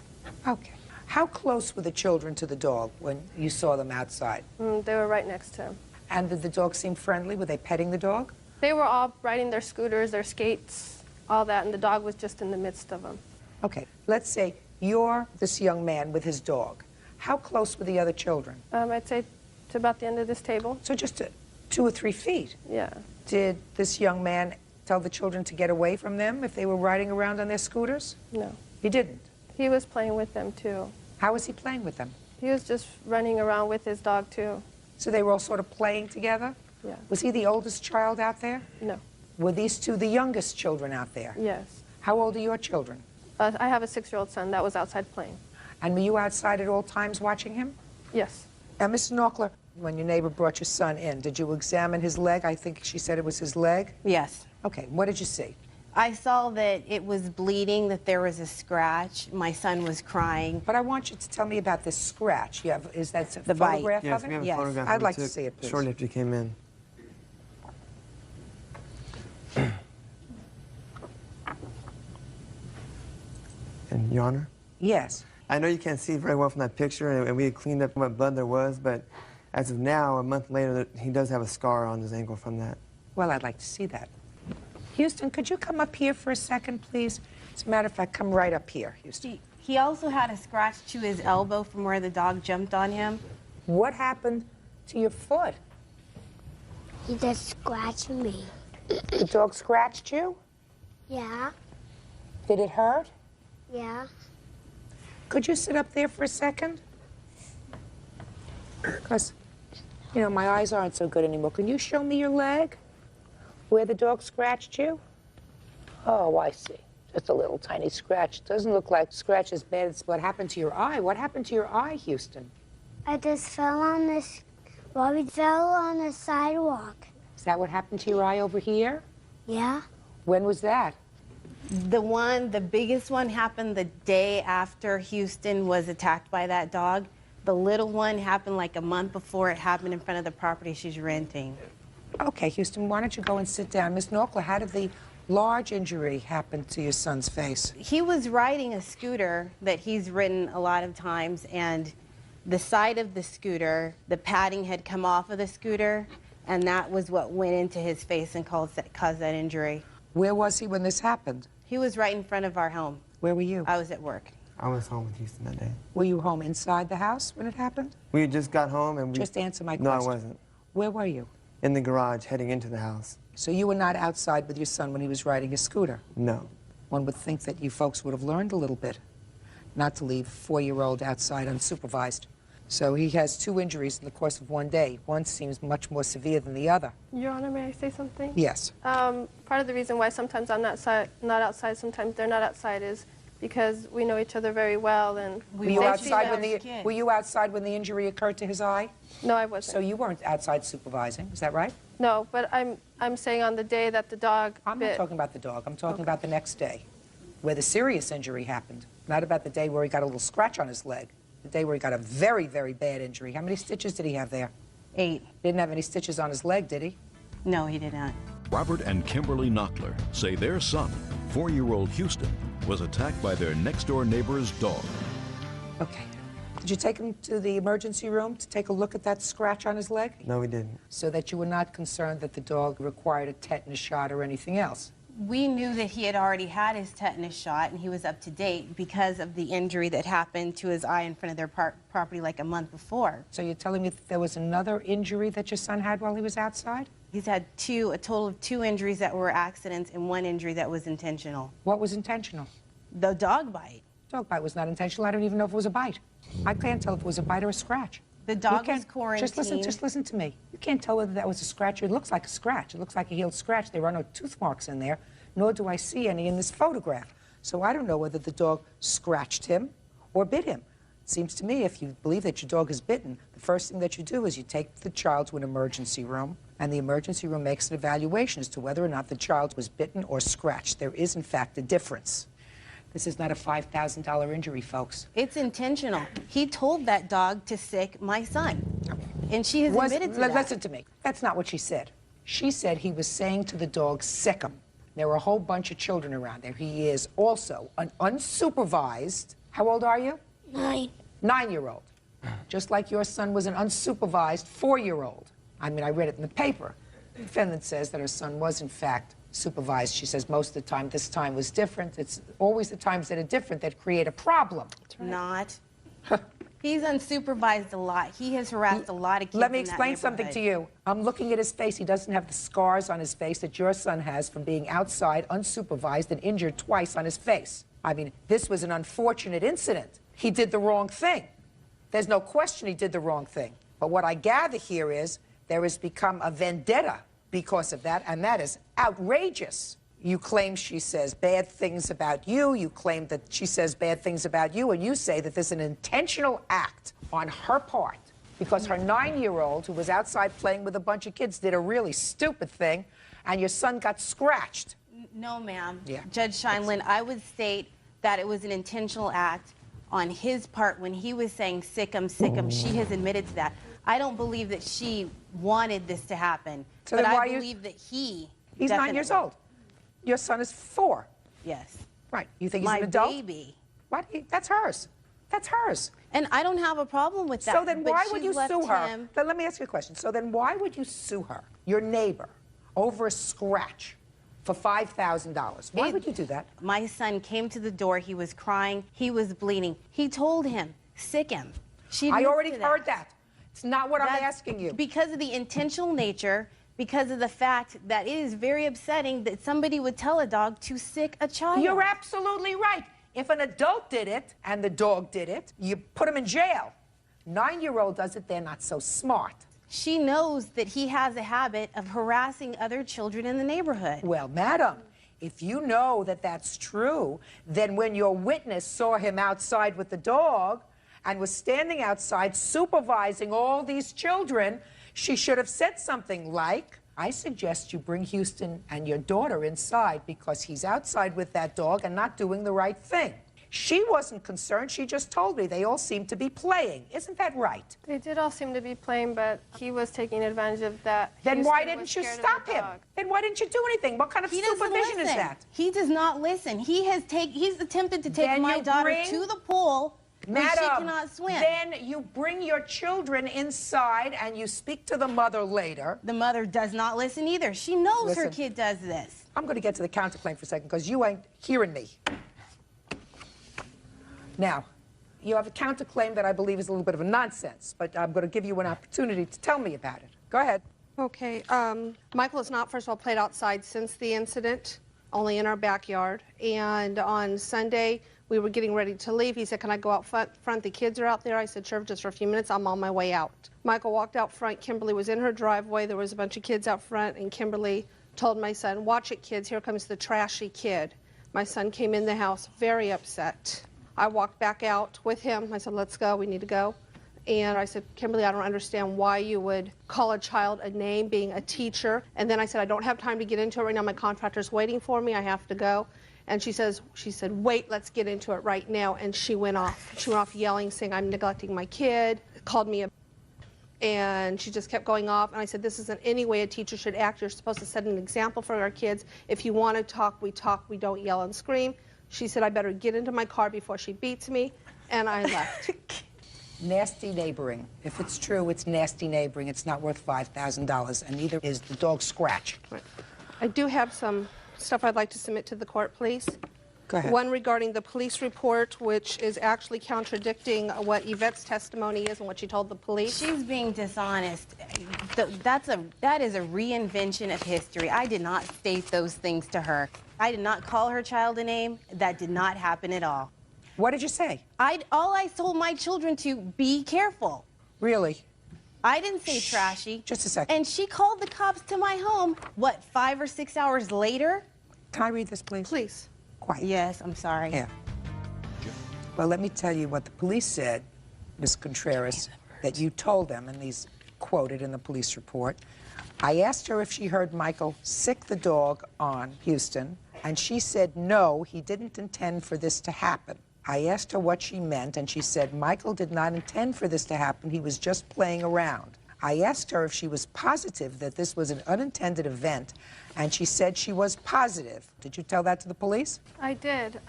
Okay. How close were the children to the dog when you saw them outside? They were right next to him. And did the dog seem friendly? Were they petting the dog? They were all riding their scooters, their skates, all that, and the dog was just in the midst of them. Okay, let's say you're this young man with his dog. How close were the other children? I'd say to about the end of this table. So just 2 or 3 feet? Yeah. Did this young man tell the children to get away from them if they were riding around on their scooters? No. He didn't? He was playing with them, too. How was he playing with them? He was just running around with his dog, too. So they were all sort of playing together? Yeah. Was he the oldest child out there? No. Were these two the youngest children out there? Yes. How old are your children? I have a 6-year-old son that was outside playing. And were you outside at all times watching him? Yes. Now, Mr. Knockler, when your neighbor brought your son in, did you examine his leg? I think she said it was his leg. Yes. Okay, what did you see? I saw that it was bleeding, that there was a scratch. My son was crying. But I want you to tell me about this scratch. You have, is that a The bite. photograph Yes, of it? we have a Yes. photograph. I'd we like to took see it, please. Shortly after you came in. And Your Honor? Yes. I know you can't see very well from that picture, and we had cleaned up what blood there was, but as of now, a month later, he does have a scar on his ankle from that. Well, I'd like to see that. Houston, could you come up here for a second, please? As a matter of fact, come right up here, Houston. He also had a scratch to his elbow from where the dog jumped on him. What happened to your foot? He just scratched me. The dog scratched you? Yeah, Did it hurt? yeah. Could you sit up there for a second? Because, you know, my eyes aren't so good anymore. Can you show me your leg? Where the dog scratched you? Oh, I see. Just a little tiny scratch. Doesn't look like scratch as bad as what happened to your eye. What happened to your eye, Houston? I just fell on this. Well, we fell on the sidewalk. Is that what happened to your eye over here? Yeah. When was that? The biggest one happened the day after Houston was attacked by that dog. The little one happened like a month before it happened in front of the property she's renting. Okay, Houston, why don't you go and sit down? Miss Knockler, how did the large injury happen to your son's face? He was riding a scooter that he's ridden a lot of times, and the side of the scooter, the padding had come off of the scooter, and that was what went into his face and caused that injury. Where was he when this happened? He was right in front of our home. Where were you? I was at work. I was home with Houston that day. Were you home inside the house when it happened? We had just got home and we... Just answer my No, question. I wasn't. Where were you? In the garage, heading into the house. So you were not outside with your son when he was riding his scooter? No. One would think that you folks would have learned a little bit, not to leave a 4-year-old outside unsupervised. So he has 2 injuries in the course of one day. One seems much more severe than the other. Your Honor, may I say something? Yes. Part of the reason why sometimes I'm not outside, sometimes they're not outside is because we know each other very well. And Were you outside when the injury occurred to his eye? No, I wasn't. So you weren't outside supervising, is that right? No, but I'm saying on the day that the dog I'm bit. not talking about the dog. I'm talking about the next day, where the serious injury happened. Not about the day where he got a little scratch on his leg. The day where he got a very, very bad injury. How many stitches did he have there? 8. Didn't have any stitches on his leg, did he? No, he did not. Robert and Kimberly Knockler say their son, 4-year-old Houston, was attacked by their next-door neighbor's dog. Okay. Did you take him to the emergency room to take a look at that scratch on his leg? No, we didn't. So that you were not concerned that the dog required a tetanus shot or anything else? We knew that he had already had his tetanus shot and he was up to date because of the injury that happened to his eye in front of their property like a month before. So you're telling me that there was another injury that your son had while he was outside? He's had a total of 2 injuries that were accidents and 1 injury that was intentional. What was intentional? The dog bite. Dog bite was not intentional. I don't even know if it was a bite. I can't tell if it was a bite or a scratch. The dog was quarantined. Just listen to me. You can't tell whether that was a scratch. It looks like a scratch. It looks like a healed scratch. There are no tooth marks in there, nor do I see any in this photograph. So I don't know whether the dog scratched him or bit him. It seems to me if you believe that your dog is bitten, the first thing that you do is you take the child to an emergency room, and the emergency room makes an evaluation as to whether or not the child was bitten or scratched. There is, in fact, a difference. This is not a $5,000 injury, folks. It's intentional. He told that dog to sick my son. And she has admitted to that. Listen to me. That's not what she said. She said he was saying to the dog, sick him. There were a whole bunch of children around there. He is also an unsupervised, how old are you? 9. 9-year-old. Just like your son was an unsupervised 4-year-old. I mean, I read it in the paper. The defendant says that her son was, in fact, supervised. She says most of the time this time was different. It's always the times that are different that create a problem. Not. He's unsupervised a lot. He has harassed a lot of kids. Let me explain something to you. I'm looking at his face. He doesn't have the scars on his face that your son has from being outside, unsupervised, and injured twice on his face. I mean, this was an unfortunate incident. He did the wrong thing. There's no question he did the wrong thing. But what I gather here is there has become a vendetta because of that, and that is outrageous. You claim she says bad things about you. You claim that she says bad things about you, and you say that there's an intentional act on her part because her 9-year-old, who was outside playing with a bunch of kids, did a really stupid thing, and your son got scratched. No, ma'am. Yeah. Judge Scheinlin, I would state that it was an intentional act on his part when he was saying sick him, sick him. She has admitted to that. I don't believe that she wanted this to happen, So but then why I believe that He's definitely. 9 years old. Your son is 4. Yes. Right. You think he's My an adult? baby. What? That's hers. That's hers. And I don't have a problem with that. So then but why would she's you left sue her? him- Then let me ask you a question. So then why would you sue her, your neighbor, over a scratch for $5,000? Why would you do that? My son came to the door. He was crying. He was bleeding. He told him, sick him. She I admits already to heard that. It's not what I'm That's asking you. Because of the intentional nature, because of the fact that it is very upsetting that somebody would tell a dog to sick a child. You're absolutely right. If an adult did it and the dog did it, you put him in jail. 9-year-old does it, they're not so smart. She knows that he has a habit of harassing other children in the neighborhood. Well, madam, if you know that that's true, then when your witness saw him outside with the dog and was standing outside supervising all these children, she should have said something like, I suggest you bring Houston and your daughter inside because he's outside with that dog and not doing the right thing. She wasn't concerned. She just told me they all seem to be playing. Isn't that right? They did all seem to be playing, but he was taking advantage of that. Then why Houston was didn't you scared of stop the him? dog. Then why didn't you do anything? What kind of He doesn't supervision is listen. that? He does not listen. He's attempted to take Then my you daughter bring- to the pool when she Madam, cannot swim. then you bring your children inside and you speak to the mother later. The mother does not listen either. She knows her Listen. kid does this. I'm going to get to the counterclaim for a second because you ain't hearing me. Now, you have a counterclaim that I believe is a little bit of a nonsense, but I'm going to give you an opportunity to tell me about it. Go ahead. Okay. Michael has not, first of all, played outside since the incident, only in our backyard. And on Sunday, we were getting ready to leave. He said, can I go out front? The kids are out there. I said, sure, just for a few minutes. I'm on my way out. Michael walked out front. Kimberly was in her driveway. There was a bunch of kids out front, and Kimberly told my son, watch it, kids. Here comes the trashy kid. My son came in the house very upset. I walked back out with him. I said, let's go. We need to go. And I said, Kimberly, I don't understand why you would call a child a name being a teacher. And then I said, I don't have time to get into it right now. My contractor's waiting for me. I have to go. And she said, wait, let's get into it right now. And she went off. She went off yelling, saying, I'm neglecting my kid, called me a and she just kept going off. And I said, this isn't any way a teacher should act. You're supposed to set an example for our kids. If you want to talk. We don't yell and scream. She said, I better get into my car before she beats me. And I left. Nasty neighboring. If it's true, it's nasty neighboring. It's not worth $5,000, and neither is the dog scratch. Right. I do have some stuff I'd like to submit to the court, please. Go ahead. One regarding the police report, which is actually contradicting what Yvette's testimony is and what she told the police. She's being dishonest. That is a reinvention of history. I did not state those things to her. I did not call her child a name. That did not happen at all. What did you say? All I told my children to be careful. Really? I didn't say trashy. Just a second. And she called the cops to my home, what, 5 or 6 hours later? Can I read this, please? Please. Quiet. Yes, I'm sorry. Yeah. Well, let me tell you what the police said, Ms. Contreras, that you told them, and these quoted in the police report. I asked her if she heard Michael sick the dog on Houston, And she said, no, he didn't intend for this to happen. I asked her what she meant, and she said, Michael did not intend for this to happen. He was just playing around. I asked her if she was positive that this was an unintended event, and she said she was positive. Did you tell that to the police? I did.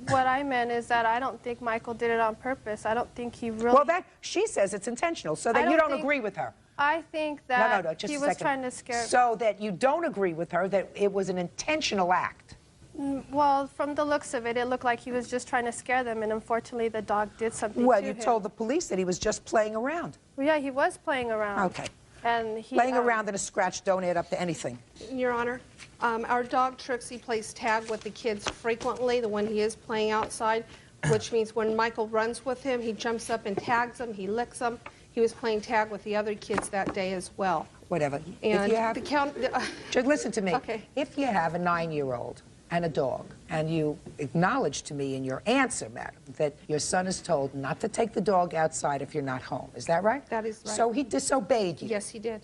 What I meant is that I don't think Michael did it on purpose. I don't think he really... Well, she says it's intentional, so that you don't agree with her. I think that no, just he a was second. trying to scare... So that you don't agree with her that it was an intentional act. Well, from the looks of it, it looked like he was just trying to scare them, and unfortunately the dog did something Well, to you him. told the police that he was just playing around. Well, yeah, he was playing around. Okay. And he, Playing around and a scratch don't add up to anything. Your Honor, our dog Trixie plays tag with the kids frequently, the one he is playing outside, which means when Michael runs with him, he jumps up and tags them, he licks them. He was playing tag with the other kids that day as well. Whatever. And if you have, Judge, listen to me. Okay. If you have a 9-year-old and a dog, and you acknowledge to me in your answer, madam, that your son is told not to take the dog outside if you're not home. Is that right? That is right. So he disobeyed you? Yes, he did.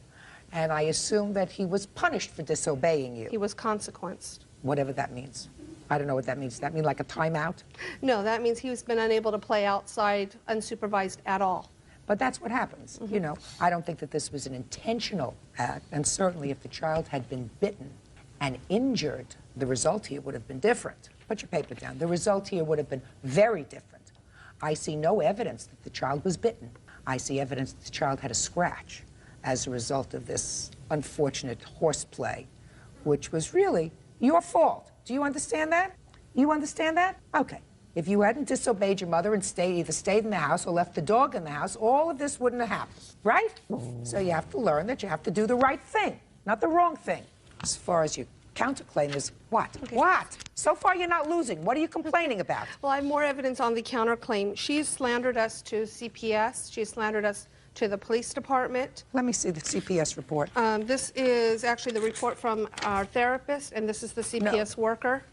And I assume that he was punished for disobeying you? He was consequenced. Whatever that means. I don't know what that means. Does that mean like a timeout? No, that means he's been unable to play outside unsupervised at all. But that's what happens. You know, I don't think that this was an intentional act, and certainly if the child had been bitten and injured, the result here would have been different. Put your paper down. The result here would have been very different. I see no evidence that the child was bitten. I see evidence that the child had a scratch as a result of this unfortunate horseplay, which was really your fault. Do you understand that? You understand that? Okay. If you hadn't disobeyed your mother and either stayed in the house or left the dog in the house, all of this wouldn't have happened, right? So you have to learn that you have to do the right thing, not the wrong thing. As far as your counterclaim is, what? Okay. What? So far you're not losing. What are you complaining about? Well, I have more evidence on the counterclaim. She's slandered us to CPS. She's slandered us to the police department. Let me see the CPS report. This is actually the report from our therapist, and this is the CPS worker.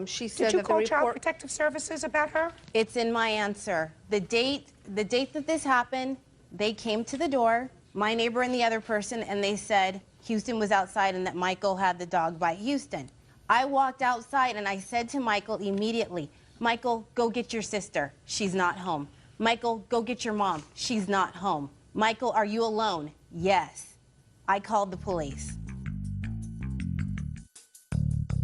She said Did you that call the Child report... Protective Services about her? It's in my answer. The date that this happened, they came to the door, my neighbor and the other person, and they said Houston was outside and that Michael had the dog by Houston. I walked outside and I said to Michael immediately, Michael, go get your sister. She's not home. Michael, go get your mom. She's not home. Michael, are you alone? Yes. I called the police.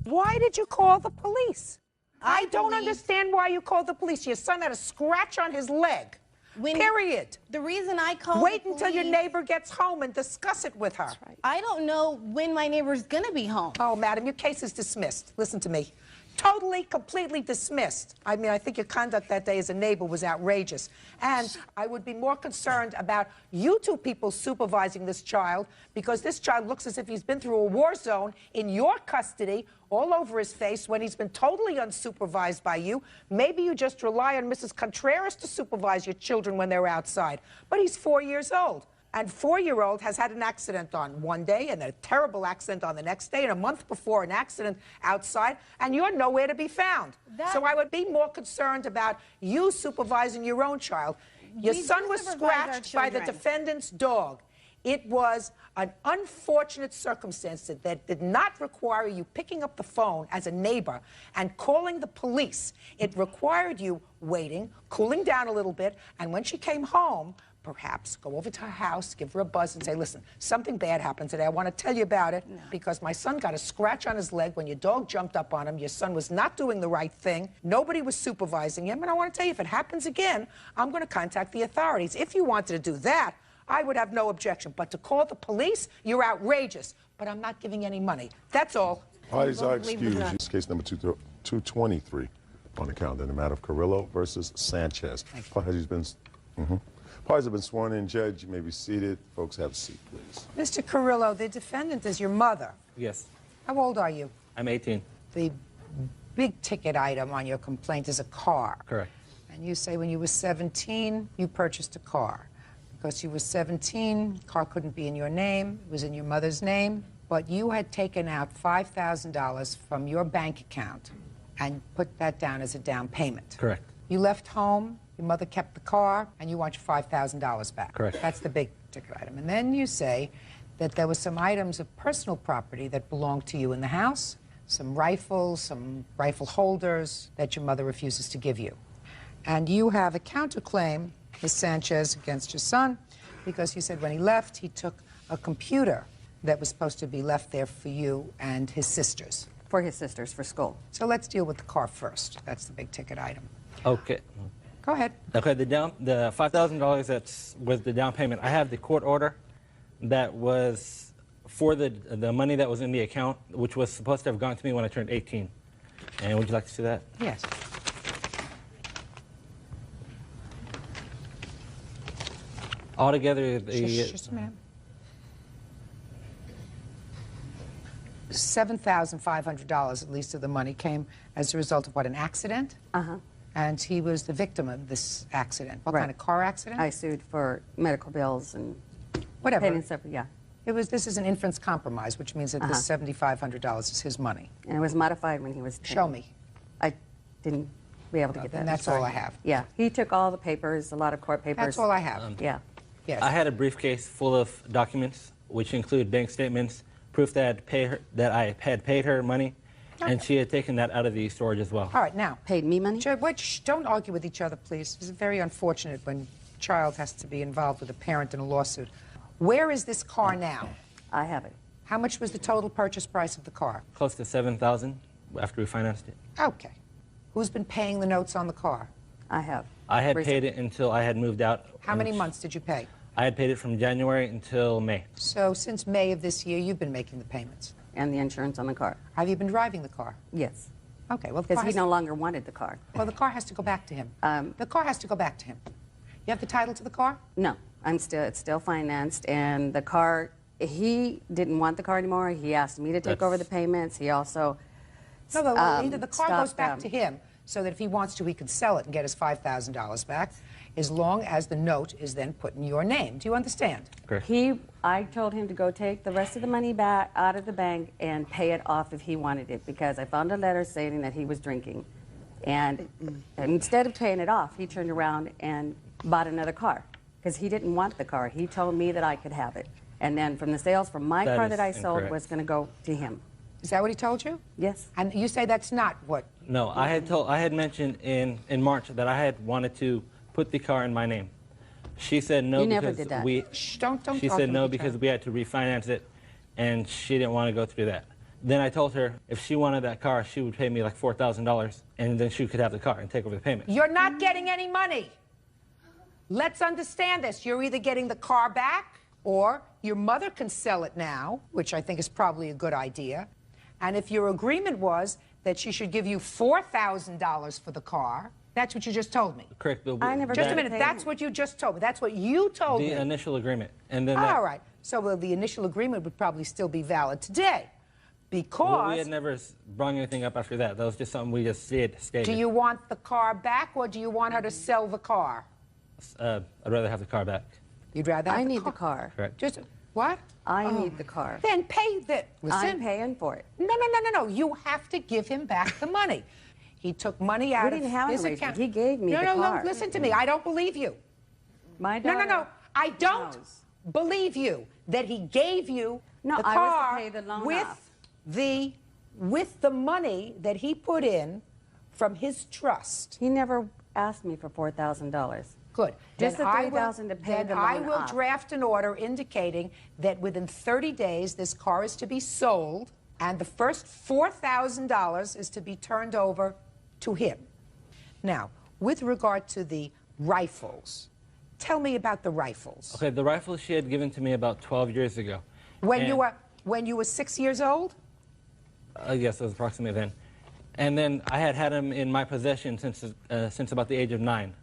Why did you call the police? I don't understand why you called the police. Your son had a scratch on his leg. Period. The reason I called Wait the until your police- neighbor gets home and discuss it with her. I don't know when my neighbor's gonna be home. Oh, madam, your case is dismissed. Listen to me. Totally, completely dismissed. I mean, I think your conduct that day as a neighbor was outrageous. And I would be more concerned about you two people supervising this child, because this child looks as if he's been through a war zone in your custody, all over his face, when he's been totally unsupervised by you. Maybe you just rely on Mrs. Contreras to supervise your children when they're outside. But he's 4 years old. And 4-year-old has had an accident on one day and a terrible accident on the next day, and a month before an accident outside, and you're nowhere to be found. So I would be more concerned about you supervising your own child. Your son was scratched by the defendant's dog. It was an unfortunate circumstance that did not require you picking up the phone as a neighbor and calling the police. It required you waiting, cooling down a little bit, and when she came home, perhaps go over to her house, give her a buzz and say, listen, something bad happened today. I want to tell you about it because my son got a scratch on his leg when your dog jumped up on him. Your son was not doing the right thing. Nobody was supervising him. And I want to tell you, if it happens again, I'm going to contact the authorities. If you wanted to do that, I would have no objection. But to call the police, you're outrageous. But I'm not giving any money. That's all. Parties are excused. This case number 223 on the calendar in the matter of Carrillo versus Sanchez. Parties have been sworn in. Judge, you may be seated. Folks, have a seat, please. Mr. Carrillo, the defendant is your mother. Yes. How old are you? I'm 18. The big ticket item on your complaint is a car. Correct. And you say when you were 17, you purchased a car. Because you were 17, the car couldn't be in your name. It was in your mother's name. But you had taken out $5,000 from your bank account and put that down as a down payment. Correct. You left home, your mother kept the car, and you want your $5,000 back. Correct. That's the big ticket item. And then you say that there were some items of personal property that belonged to you in the house, some rifles, some rifle holders that your mother refuses to give you. And you have a counterclaim, Ms. Sanchez, against your son, because he said when he left, he took a computer that was supposed to be left there for you and his sisters. For his sisters, for school. So let's deal with the car first. That's the big ticket item. Okay. Go ahead. Okay, the $5,000 was the down payment. I have the court order that was for the money that was in the account, which was supposed to have gone to me when I turned 18. And would you like to see that? Yes. Altogether, Just a minute. $7,500, at least, of the money came as a result of what, an accident? Uh-huh. And he was the victim of this accident. What Right. kind of car accident? I sued for medical bills and Whatever. paid in separate, yeah. This is an infant's compromise, which means that this $7,500 is his money. And it was modified when he was 10. Show me. I didn't be able to get that. Then that's all I have. Yeah, he took all the papers, a lot of court papers. That's all I have. Yeah. Yes. I had a briefcase full of documents, which include bank statements, proof that I had paid her money, and she had taken that out of the storage as well. All right, now. Paid me money? Don't argue with each other, please. It's very unfortunate when a child has to be involved with a parent in a lawsuit. Where is this car now? I have it. How much was the total purchase price of the car? Close to $7,000 after we financed it. Okay. Who's been paying the notes on the car? I have. I had paid it until I had moved out. How many months did you pay? I had paid it from January until May. So since May of this year, you've been making the payments. And the insurance on the car. Have you been driving the car? Yes. Okay, well, Because he no longer wanted the car. Well, the car has to go back to him. The car has to go back to him. You have the title to the car? No, it's still financed, and the car, he didn't want the car anymore. He asked me to take over the payments. He also either the car goes stopped, back to him so that if he wants to, he can sell it and get his $5,000 back, as long as the note is then put in your name. Do you understand? Correct. I told him to go take the rest of the money back out of the bank and pay it off if he wanted it, because I found a letter stating that he was drinking. And instead of paying it off, he turned around and bought another car, because he didn't want the car. He told me that I could have it. And then from the sales from my car that I sold was going to go to him. Is that what he told you? Yes. And you say that's not what? No, I had mentioned in March that I had wanted to put the car in my name. She said no. You because never did that. Don't she said no because we had to refinance it, and she didn't want to go through that. Then I told her if she wanted that car, she would pay me like $4,000, and then she could have the car and take over the payment. You're not getting any money. Let's understand this. You're either getting the car back, or your mother can sell it now, which I think is probably a good idea. And if your agreement was that she should give you $4,000 for the car, that's what you just told me. Correct. Just a minute. That's what you just told me. That's what you told me. The initial agreement, and then all right. So the initial agreement would probably still be valid today, because we had never brought anything up after that. That was just something we just stated. Do you want the car back, or do you want her to sell the car? I'd rather have the car back. You'd rather have I need the car. Correct. Just what? I need the car. Then pay the. Listen. I'm paying for it. No. You have to give him back the money. He took money out We didn't have his an account. arrangement. He gave me the car. No, listen to me. I don't believe you. My daughter No. I don't believe you that he gave you the car was to pay the loan with off. with the money that he put in from his trust. He never asked me for $4,000. Good. Just Then the I will- $3,000 to pay then the loan I will off. draft an order indicating that within 30 days this car is to be sold, and the first $4,000 is to be turned over to him. Now, with regard to the rifles, tell me about the rifles. Okay, the rifle she had given to me about 12 years ago. When you were 6 years old? Yes, it was approximately then. And then I had them in my possession since about the age of 9.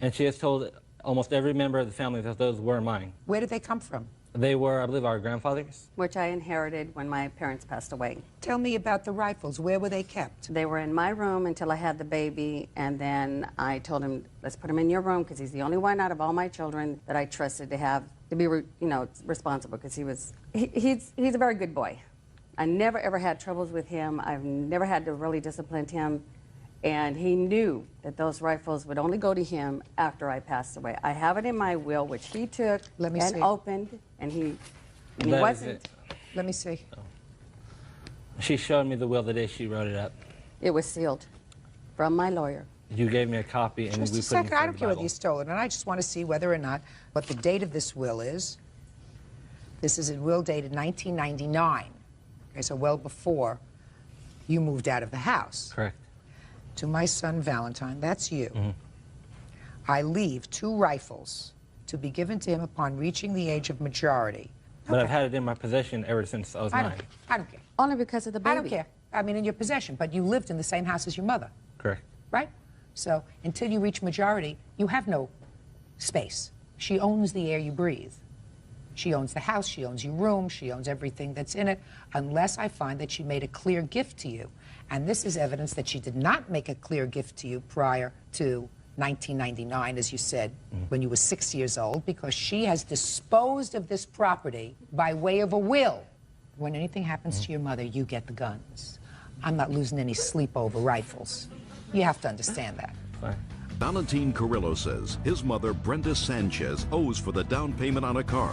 And she has told almost every member of the family that those were mine. Where did they come from? They were, I believe, our grandfathers. Which I inherited when my parents passed away. Tell me about the rifles. Where were they kept? They were in my room until I had the baby, and then I told him, let's put him in your room, because he's the only one out of all my children that I trusted to be responsible, because he's a very good boy. I never ever had troubles with him. I've never had to really discipline him. And he knew that those rifles would only go to him after I passed away. I have it in my will, which he took see. opened, and he That is wasn't. it. Let me see. She showed me the will the day she wrote it up. It was sealed from my lawyer. You gave me a copy, and Just we a put it second, inside I don't the care whether Bible. you stole it, and I just want to see whether or not what the date of this will is. This is a will dated 1999. Okay, so well before you moved out of the house. Correct. To my son Valentine, that's you. Mm-hmm. I leave 2 rifles to be given to him upon reaching the age of majority. But I've had it in my possession ever since I was 9. I don't care. Only because of the baby. I don't care. I mean, in your possession, but you lived in the same house as your mother, Correct. right? So until you reach majority, you have no space. She owns the air you breathe. She owns the house, she owns your room, she owns everything that's in it, unless I find that she made a clear gift to you. And this is evidence that she did not make a clear gift to you prior to 1999, as you said, when you were 6 years old, because she has disposed of this property by way of a will. When anything happens to your mother, you get the guns. I'm not losing any sleep over rifles. You have to understand that. Fine. Valentin Carrillo says his mother, Brenda Sanchez, owes for the down payment on a car.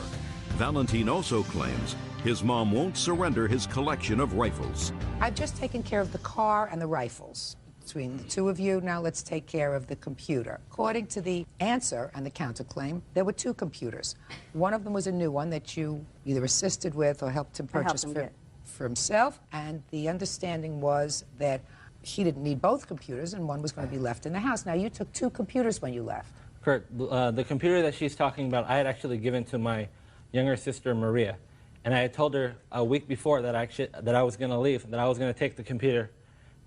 Valentin also claims his mom won't surrender his collection of rifles. I've just taken care of the car and the rifles. Between the 2 of you, now let's take care of the computer. According to the answer and the counterclaim, there were 2 computers. One of them was a new one that you either assisted with or helped him I helped purchase him for, get. for himself, and the understanding was that he didn't need both computers and one was going to be left in the house. Now, you took 2 computers when you left. Correct. The computer that she's talking about, I had actually given to my younger sister, Maria. And I had told her a week before that I was going to leave, that I was going to take the computer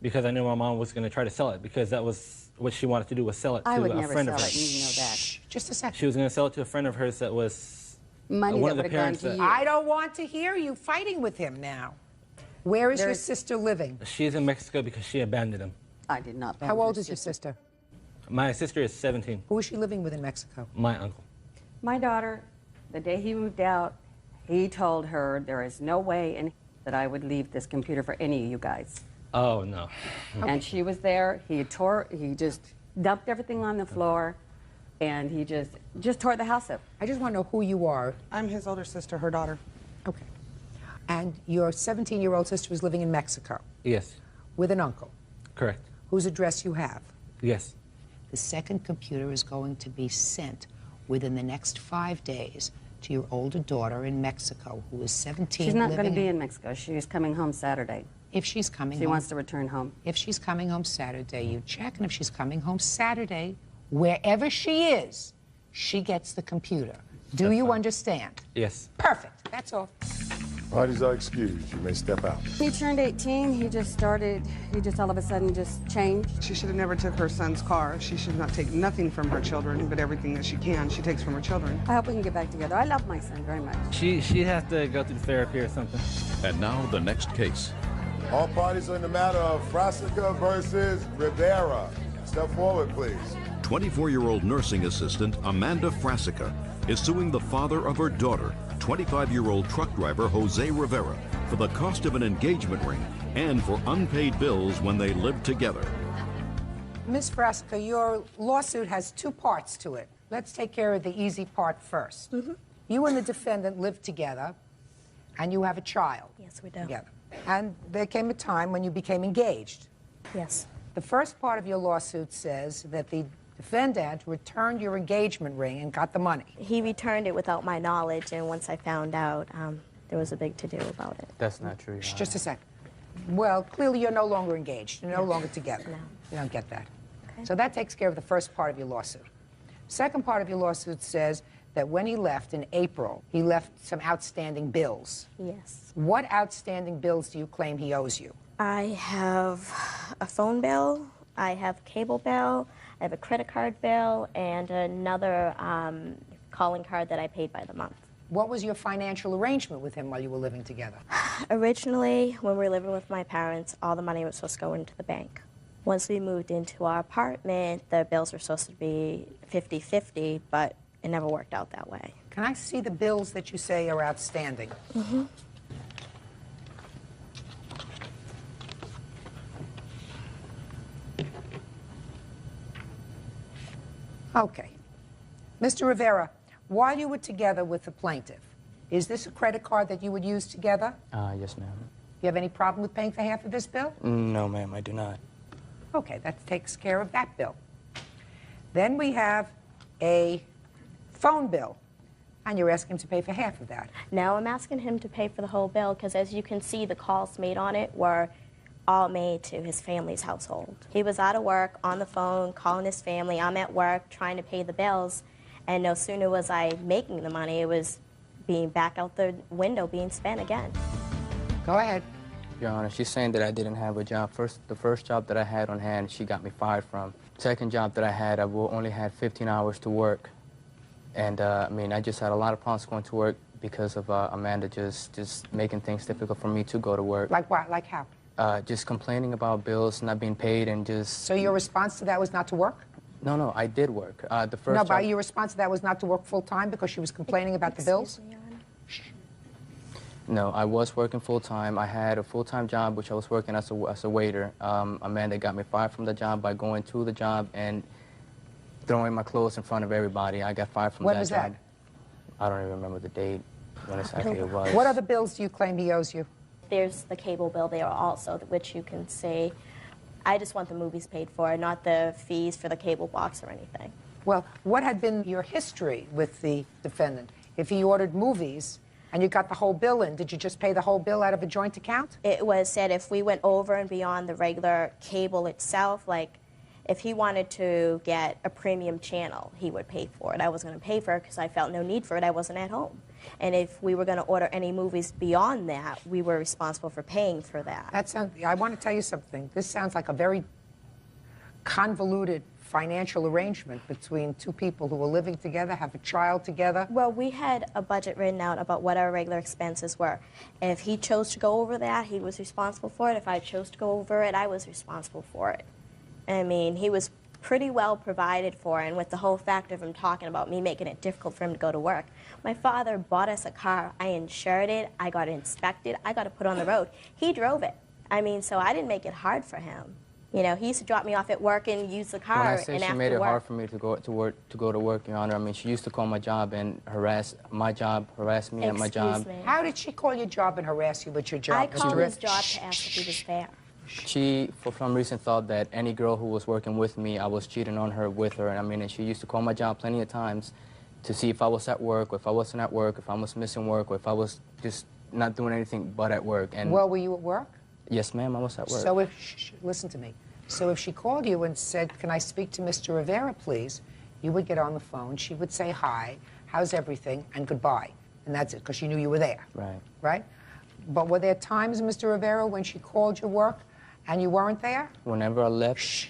because I knew my mom was going to try to sell it, because that was what she wanted to do, was sell it to a friend of hers. You know that. Just a second. She was going to sell it to a friend of hers that was Money one that of the would've gone parents to that... you. I don't want to hear you fighting with him now. Where is your sister living? She's in Mexico because she abandoned him. I did not. How old is your sister? My sister is 17. Who is she living with in Mexico? My uncle. My daughter, the day he moved out, he told her there is no way that I would leave this computer for any of you guys. Oh, no. And she was there. He just dumped everything on the floor, and he just tore the house up. I just want to know who you are. I'm his older sister, her daughter. Okay. And your 17-year-old sister was living in Mexico? Yes. With an uncle? Correct. Whose address you have? Yes. The second computer is going to be sent within the next 5 days to your older daughter in Mexico, who is 17. She's not going to be in Mexico. She's coming home Saturday. If she's coming home. She wants to return home. If she's coming home Saturday, you check, and if she's coming home Saturday, wherever she is, she gets the computer. Do you understand? Yes. Perfect. That's all. Parties are excused. You may step out. He turned 18. He just all of a sudden just changed. She should have never took her son's car. She should not take nothing from her children, but everything that she can, she takes from her children. I hope we can get back together. I love my son very much. She has to go through therapy or something. And now the next case. All parties are in the matter of Frasica versus Rivera. Step forward, please. 24-year-old nursing assistant Amanda Frasica is suing the father of her daughter, 25-year-old truck driver Jose Rivera, for the cost of an engagement ring and for unpaid bills when they lived together. Ms. Frasica, your lawsuit has 2 parts to it. Let's take care of the easy part first. You and the defendant live together, and you have a child. Yes, we do. Together. And there came a time when you became engaged. Yes. The first part of your lawsuit says that the defendant returned your engagement ring and got the money. He returned it without my knowledge, and once I found out, there was a big to-do about it. That's not true. Just a second. Well, clearly you're no longer engaged. You're no longer together. No. You don't get that. Okay. So that takes care of the first part of your lawsuit. Second part of your lawsuit says that when he left in April, he left some outstanding bills. Yes. What outstanding bills do you claim he owes you? I have a phone bill, I have cable bill, I have a credit card bill, and another calling card that I paid by the month. What was your financial arrangement with him while you were living together? Originally, when we were living with my parents, all the money was supposed to go into the bank. Once we moved into our apartment, the bills were supposed to be 50-50, but it never worked out that way. Can I see the bills that you say are outstanding? Mm-hmm. Okay. Mr. Rivera, while you were together with the plaintiff, is this a credit card that you would use together? Yes, ma'am. You have any problem with paying for half of this bill? No, ma'am, I do not. Okay, that takes care of that bill. Then we have a phone bill, and you're asking him to pay for half of that. No, I'm asking him to pay for the whole bill because, as you can see, the calls made on it were all made to his family's household. He was out of work, on the phone, calling his family. I'm at work trying to pay the bills, and no sooner was I making the money, it was being back out the window, being spent again. Go ahead. Your Honor, she's saying that I didn't have a job. The first job that I had on hand, she got me fired from. Second job that I had, I only had 15 hours to work. And I mean, I just had a lot of problems going to work because of Amanda just making things difficult for me to go to work. Like what? Like how? Just complaining about bills not being paid and just... So your response to that was not to work? No, I did work. The first No, job... but your response to that was not to work full-time because she was complaining about the bills? No, I was working full-time. I had a full-time job, which I was working as a waiter. Amanda got me fired from the job by going to the job and throwing my clothes in front of everybody. I got fired from that job. When was that? I don't even remember the date, when exactly it was. What other bills do you claim he owes you? There's the cable bill there also, which you can say, I just want the movies paid for, not the fees for the cable box or anything. Well, what had been your history with the defendant? If he ordered movies and you got the whole bill in, did you just pay the whole bill out of a joint account? It was said if we went over and beyond the regular cable itself, like if he wanted to get a premium channel, he would pay for it. I wasn't going to pay for it because I felt no need for it. I wasn't at home. And if we were going to order any movies beyond that, we were responsible for paying for that. I want to tell you something. This sounds like a very convoluted financial arrangement between two people who are living together, have a child together. Well, we had a budget written out about what our regular expenses were. And if he chose to go over that, he was responsible for it. If I chose to go over it, I was responsible for it. I mean, he was pretty well provided for, and with the whole fact of him talking about me making it difficult for him to go to work. My father bought us a car. I insured it. I got it inspected. I got it put on the road. He drove it. I mean, so I didn't make it hard for him. You know, he used to drop me off at work and use the car. When I say and she after made it work, hard for me to go to work, Your Honor, I mean, she used to call my job and harass me at my job. Me. How did she call your job and harass you with your job? I called his job to ask if he was there. She, for some reason, thought that any girl who was working with me, I was cheating on her with her. And I mean, and she used to call my job plenty of times to see if I was at work, or if I wasn't at work, if I was missing work, or if I was just not doing anything but at work. And well, were you at work? Yes, ma'am, I was at work. So listen to me. So if she called you and said, "Can I speak to Mr. Rivera, please?" you would get on the phone. She would say, "Hi, how's everything?" and goodbye. And that's it, because she knew you were there. Right. Right? But were there times, Mr. Rivera, when she called your work and you weren't there? Whenever I left.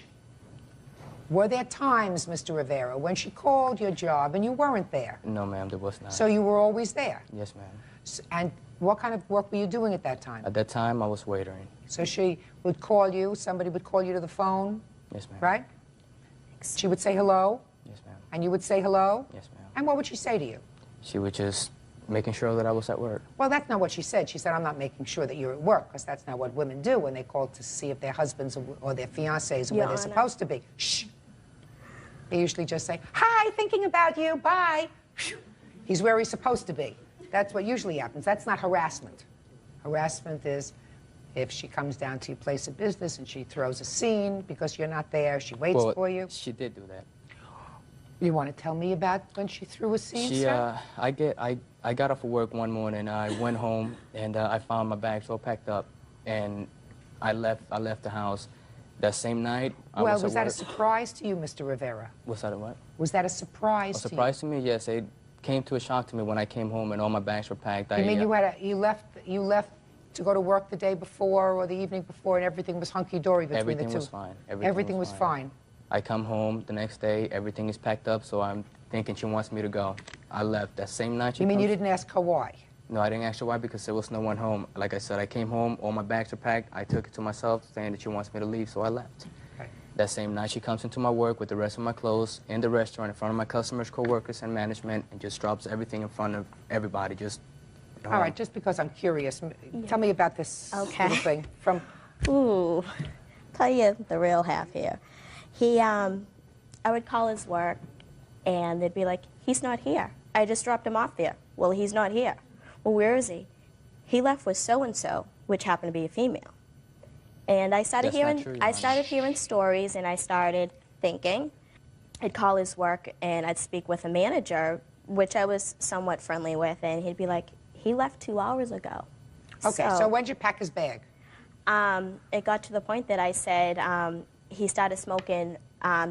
Were there times, Mr. Rivera, when she called your job and you weren't there? No, ma'am, there was not. So you were always there? Yes, ma'am. And what kind of work were you doing at that time? At that time, I was waitering. So she would call you, somebody would call you to the phone? Yes, ma'am. Right? She would say hello? Yes, ma'am. And you would say hello? Yes, ma'am. And what would she say to you? She would just making sure that I was at work. Well, that's not what she said. She said, "I'm not making sure that you're at work," because that's not what women do when they call to see if their husbands or their fiancés are where they're supposed to be. Shh. They usually just say, "Hi, thinking about you, bye." He's where he's supposed to be. That's what usually happens. That's not harassment. Harassment is if she comes down to your place of business and she throws a scene because you're not there, she waits for you. She did do that. You want to tell me about when she threw a scene, She, sir? I got off of work one morning. I went home and I found my bags all packed up, and I left the house. That same night, I Well, was was at that a work. surprise to you, Mr. Rivera? Was that a what? Was that a surprise A to you? surprise to me? Yes, it came to a shock to me when I came home and all my bags were packed. You mean you left to go to work the day before or the evening before, and everything was hunky-dory between Everything the two? was fine. Everything was fine. I come home the next day, everything is packed up, so I'm thinking she wants me to go. I left that same night. You mean you didn't ask her why? No, I didn't ask her why because there was no one home. Like I said, I came home, all my bags were packed. I took it to myself, saying that she wants me to leave, so I left. Okay. That same night, she comes into my work with the rest of my clothes in the restaurant in front of my customers, co-workers, and management, and just drops everything in front of everybody. All right, just because I'm curious, tell me about this little thing from... Ooh, tell you the real half here. He, I would call his work, and they'd be like, "He's not here. I just dropped him off there." "Well, he's not here." "Well, where is he?" "He left with so-and-so. which happened to be a female. And I started hearing stories, and I started thinking. I'd call his work, and I'd speak with a manager, which I was somewhat friendly with, and he'd be like, he left 2 hours ago. Okay, so when'd you pack his bag? It got to the point that I said he started smoking.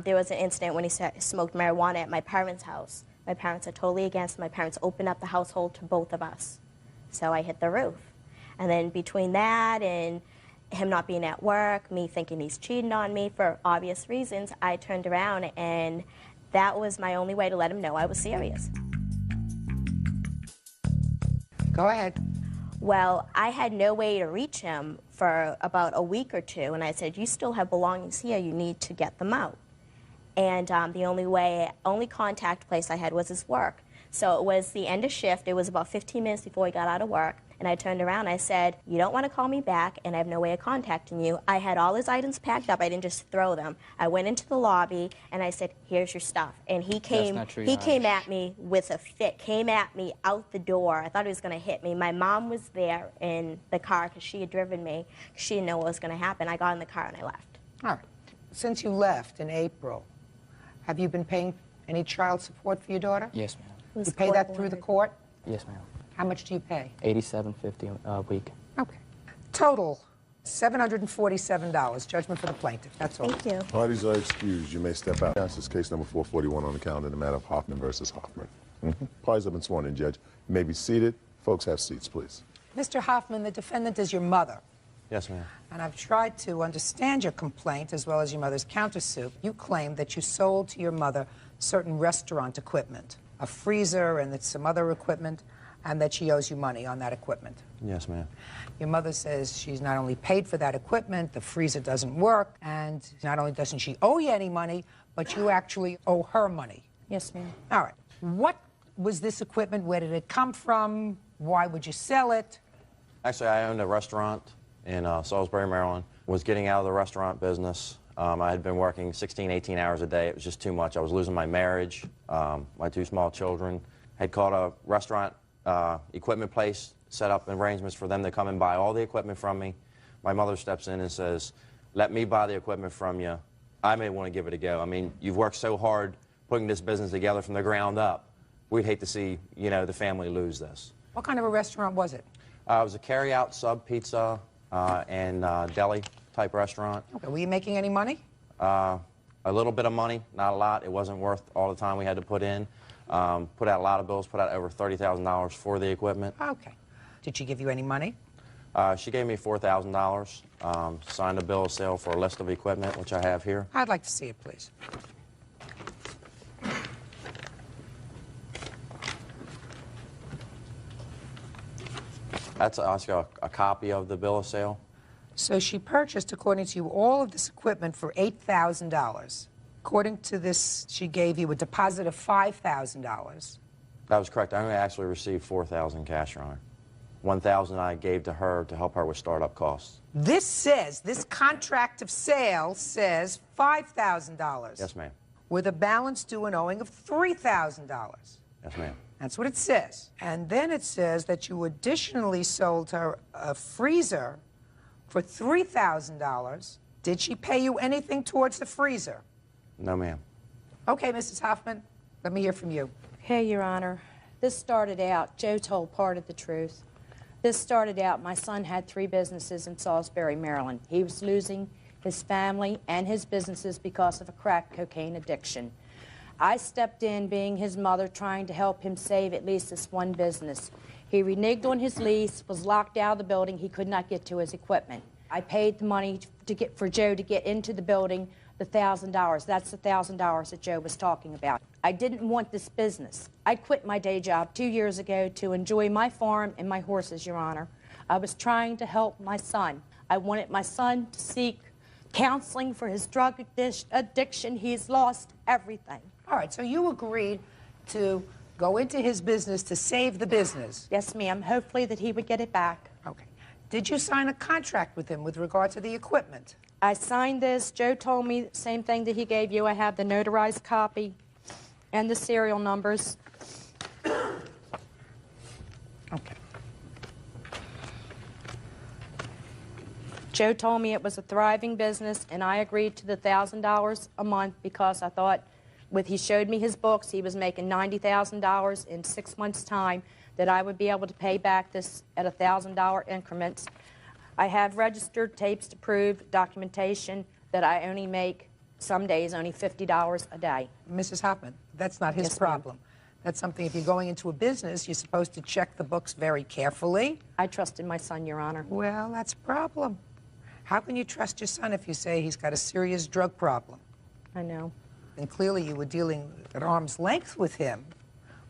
There was an incident when he smoked marijuana at my parents' house. My parents are totally against it. My parents opened up the household to both of us. So I hit the roof. And then between that and him not being at work, me thinking he's cheating on me for obvious reasons, I turned around, and that was my only way to let him know I was serious. Go ahead. Well, I had no way to reach him for about a week or two, and I said, you still have belongings here, you need to get them out. And the only contact place I had was his work. So it was the end of shift, it was about 15 minutes before he got out of work, and I turned around and I said, you don't want to call me back, and I have no way of contacting you. I had all his items packed up, I didn't just throw them. I went into the lobby, and I said, here's your stuff. And he came at me with a fit, came at me out the door. I thought he was going to hit me. My mom was there in the car because she had driven me. She didn't know what was going to happen. I got in the car and I left. All right. Since you left in April, have you been paying any child support for your daughter? Yes, ma'am. You pay that through the court? Yes, ma'am. How much do you pay? $87.50 a week. Okay. Total, $747. Judgment for the plaintiff. That's all. Thank you. Parties are excused. You may step out. This is case number 441 on the calendar in the matter of Hoffman versus Hoffman. Parties have been sworn in, Judge. You may be seated. Folks, have seats, please. Mr. Hoffman, the defendant is your mother. Yes, ma'am. And I've tried to understand your complaint as well as your mother's countersuit. You claim that you sold to your mother certain restaurant equipment, a freezer and some other equipment, and that she owes you money on that equipment. Yes, ma'am. Your mother says she's not only paid for that equipment, the freezer doesn't work, and not only doesn't she owe you any money, but you actually owe her money. Yes, ma'am. All right. What was this equipment? Where did it come from? Why would you sell it? Actually, I owned a restaurant in Salisbury, Maryland. Was getting out of the restaurant business. I had been working 16, 18 hours a day. It was just too much. I was losing my marriage, my 2 small children. Had called a restaurant equipment place, set up arrangements for them to come and buy all the equipment from me. My mother steps in and says, let me buy the equipment from you. I may want to give it a go. I mean, you've worked so hard putting this business together from the ground up. We'd hate to see, you know, the family lose this. What kind of a restaurant was it? It was a carry-out sub pizza and deli type restaurant. Okay. Were you making any money? A little bit of money, not a lot. It wasn't worth all the time we had to put in. Put out a lot of bills, put out over $30,000 for the equipment. Okay. Did she give you any money? She gave me $4,000, signed a bill of sale for a list of equipment, which I have here. I'd like to see it, please. That's a copy of the bill of sale. So she purchased, according to you, all of this equipment for $8,000. According to this, she gave you a deposit of $5,000. That was correct. I only actually received $4,000 cash, Your Honor. $1,000 I gave to her to help her with startup costs. This contract of sale says $5,000. Yes, ma'am. With a balance due and owing of $3,000. Yes, ma'am. That's what it says. And then it says that you additionally sold her a freezer for $3,000. Did she pay you anything towards the freezer? No, ma'am. Okay, Mrs. Hoffman, let me hear from you. Hey, Your Honor. This started out, Joe told part of the truth. This started out, my son had 3 businesses in Salisbury, Maryland. He was losing his family and his businesses because of a crack cocaine addiction. I stepped in, being his mother, trying to help him save at least this one business. He reneged on his lease, was locked out of the building. He could not get to his equipment. I paid the money for Joe to get into the building, the $1,000. That's the $1,000 that Joe was talking about. I didn't want this business. I quit my day job 2 years ago to enjoy my farm and my horses, Your Honor. I was trying to help my son. I wanted my son to seek counseling for his drug addiction. He's lost everything. All right, so you agreed to go into his business to save the business. Yes, ma'am. Hopefully that he would get it back. Okay. Did you sign a contract with him with regard to the equipment? I signed this. Joe told me the same thing that he gave you. I have the notarized copy and the serial numbers. Okay. Joe told me it was a thriving business, and I agreed to the $1,000 a month because I thought, he showed me his books, he was making $90,000 in 6 months' time, that I would be able to pay back this at $1,000 increments. I have registered tapes to prove documentation that I only make, some days, only $50 a day. Mrs. Hoffman, that's not his problem. That's something, if you're going into a business, you're supposed to check the books very carefully. I trusted my son, Your Honor. Well, that's a problem. How can you trust your son if you say he's got a serious drug problem? I know. And clearly you were dealing at arm's length with him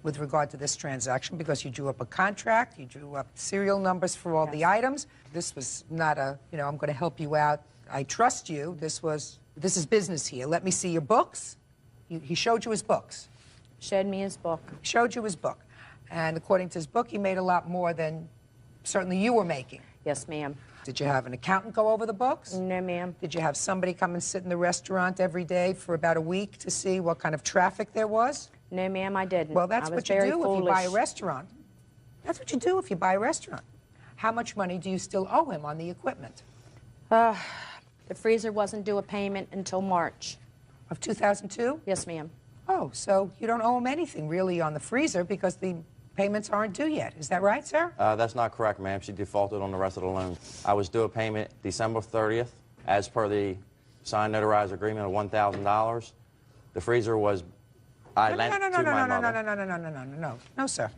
with regard to this transaction because you drew up a contract, you drew up serial numbers for all the items. This was not a, I'm going to help you out, I trust you. This is business here. Let me see your books. He showed you his books. Showed me his book. Showed you his book. And according to his book, he made a lot more than certainly you were making. Yes, ma'am. Did you have an accountant go over the books? No, ma'am. Did you have somebody come and sit in the restaurant every day for about a week to see what kind of traffic there was? No, ma'am, I didn't. Well, that's what you do if you buy a restaurant. That's what you do if you buy a restaurant. How much money do you still owe him on the equipment? The freezer wasn't due a payment until March. Of 2002? Yes, ma'am. Oh, so you don't owe him anything really on the freezer because the payments aren't due yet. Is that right, sir? That's not correct, ma'am. She defaulted on the rest of the loan. I was due a payment December 30th, as per the signed notarized agreement of $1,000. The freezer was, I lent to my mother. No, sir.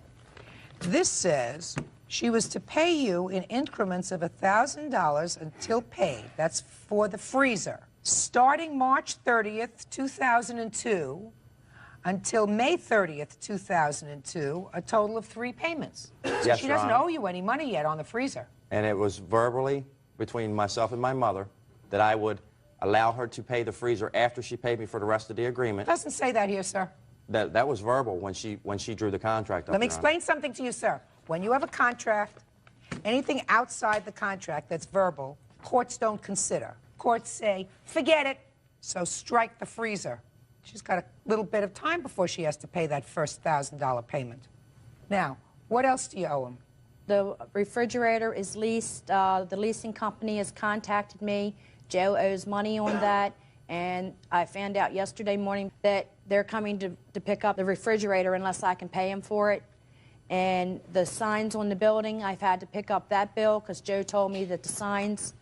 This says she was to pay you in increments of $1,000 until paid. That's for the freezer. Starting March 30th, 2002, until May 30th, 2002, a total of 3 payments. So Yes, she Your doesn't Honor. owe you any money yet on the freezer. And it was verbally between myself and my mother that I would allow her to pay the freezer after she paid me for the rest of the agreement. It doesn't say that here, sir. That was verbal when she drew the contract up. Let me Your Honor. explain something to you, sir. When you have a contract, anything outside the contract that's verbal, courts don't consider. Courts say, forget it, so strike the freezer. She's got a little bit of time before she has to pay that first $1,000 payment. Now, what else do you owe him? The refrigerator is leased. The leasing company has contacted me. Joe owes money on that. And I found out yesterday morning that they're coming to pick up the refrigerator unless I can pay him for it. And the signs on the building, I've had to pick up that bill because Joe told me that the signs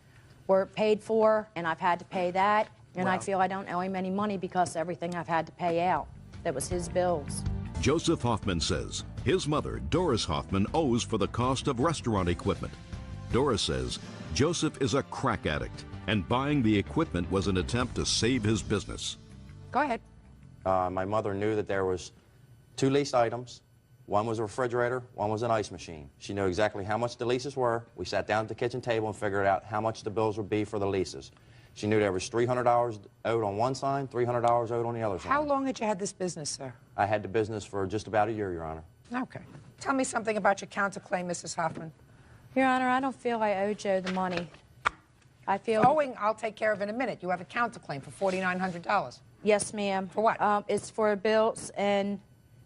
were paid for, and I've had to pay that. And I feel I don't owe him any money because everything I've had to pay out. That was his bills. Joseph Hoffman says his mother, Doris Hoffman, owes for the cost of restaurant equipment. Doris says Joseph is a crack addict, and buying the equipment was an attempt to save his business. Go ahead. My mother knew that there was 2 leased items. One was a refrigerator, one was an ice machine. She knew exactly how much the leases were. We sat down at the kitchen table and figured out how much the bills would be for the leases. She knew there was $300 owed on one sign, $300 owed on the other sign. How long had you had this business, sir? I had the business for just about a year, Your Honor. Okay. Tell me something about your counterclaim, Mrs. Hoffman. Your Honor, I don't feel I owe Joe the money. I feel... Owing, I'll take care of in a minute. You have a counterclaim for $4,900. Yes, ma'am. For what? It's for bills and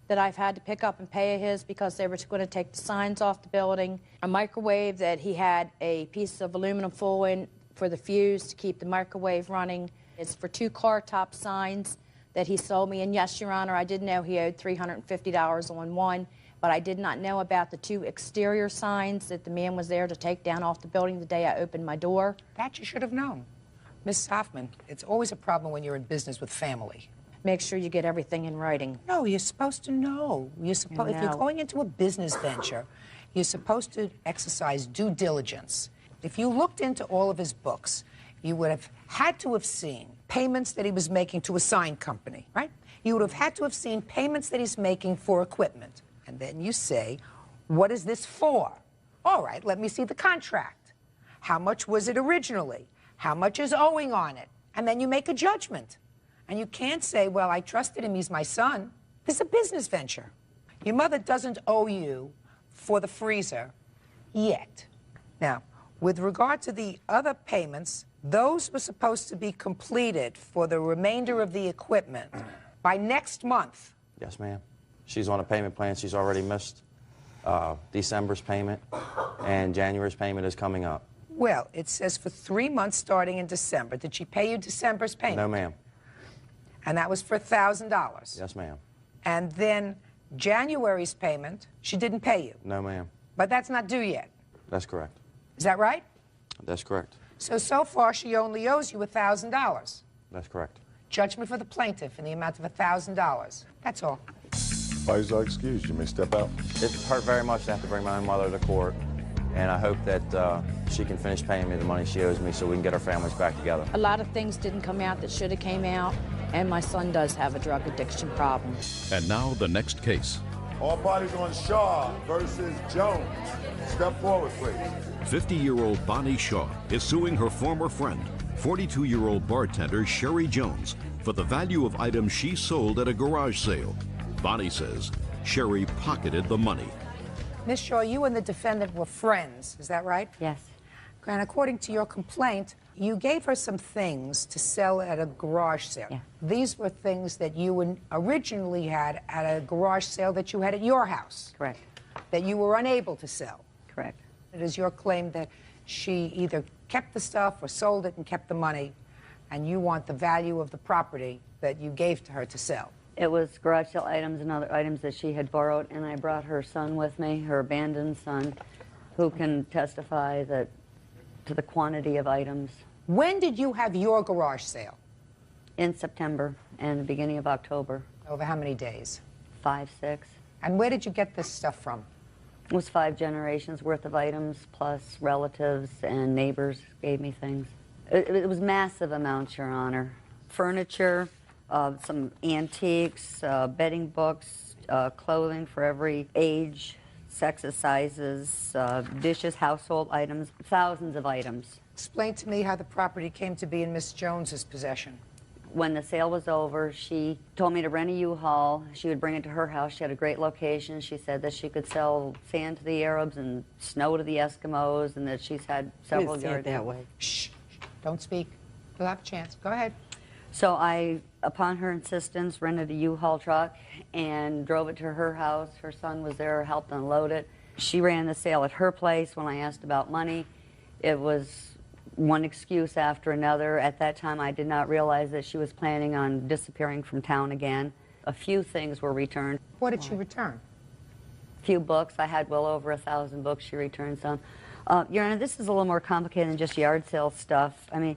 that I've had to pick up and pay his because they were going to take the signs off the building. A microwave that he had a piece of aluminum foil in for the fuse to keep the microwave running. It's for 2 car top signs that he sold me. And yes, Your Honor, I did know he owed $350 on one, but I did not know about the 2 exterior signs that the man was there to take down off the building the day I opened my door. That you should have known. Mrs. Hoffman, it's always a problem when you're in business with family. Make sure you get everything in writing. No, you're supposed to know. If you're going into a business venture, you're supposed to exercise due diligence. If you looked into all of his books, you would have had to have seen payments that he was making to a sign company, right? You would have had to have seen payments that he's making for equipment. And then you say, what is this for? All right, let me see the contract. How much was it originally? How much is owing on it? And then you make a judgment. And you can't say, well, I trusted him, he's my son. This is a business venture. Your mother doesn't owe you for the freezer yet. Now, with regard to the other payments, those were supposed to be completed for the remainder of the equipment by next month. Yes, ma'am. She's on a payment plan. She's already missed December's payment, and January's payment is coming up. Well, it says for 3 months starting in December. Did she pay you December's payment? No, ma'am. And that was for $1,000. Yes, ma'am. And then January's payment, she didn't pay you. No, ma'am. But that's not due yet. That's correct. Is that right? That's correct. So far, she only owes you $1,000. That's correct. Judgment for the plaintiff in the amount of $1,000. That's all. Parties are excused. You may step out. It hurt very much to have to bring my own mother to court, and I hope that she can finish paying me the money she owes me so we can get our families back together. A lot of things didn't come out that should have came out, and my son does have a drug addiction problem. And now the next case. All parties on Shaw versus Jones. Step forward, please. 50-year-old Bonnie Shaw is suing her former friend, 42-year-old bartender Sherry Jones, for the value of items she sold at a garage sale. Bonnie says Sherry pocketed the money. Miss Shaw, you and the defendant were friends, is that right? Yes. And according to your complaint, you gave her some things to sell at a garage sale. Yeah. These were things that you originally had at a garage sale that you had at your house. Correct. That you were unable to sell. Correct. It is your claim that she either kept the stuff or sold it and kept the money, and you want the value of the property that you gave to her to sell. It was garage sale items and other items that she had borrowed, and I brought her son with me, her abandoned son, who can testify that to the quantity of items. When did you have your garage sale? In September and the beginning of October. Over how many days? 5, 6. And where did you get this stuff from? It was 5 generations worth of items, plus relatives and neighbors gave me things. It was massive amounts, Your Honor. Furniture, some antiques, bedding books, clothing for every age, sexes, sizes, dishes, household items, thousands of items. Explain to me how the property came to be in Miss Jones's possession. When the sale was over, she told me to rent a U-Haul. She would bring it to her house. She had a great location. She said that she could sell sand to the Arabs and snow to the Eskimos, and that she's had several yards. that way. Shh, don't speak. You'll have a chance. Go ahead. So I, upon her insistence, rented a U-Haul truck and drove it to her house. Her son was there, helped unload it. She ran the sale at her place. When I asked about money, it was one excuse after another. At that time, I did not realize that she was planning on disappearing from town again. A few things were returned. What did she return? A few books. I had well over 1,000 books. She returned some. Your Honor, this is a little more complicated than just yard sale stuff. I mean,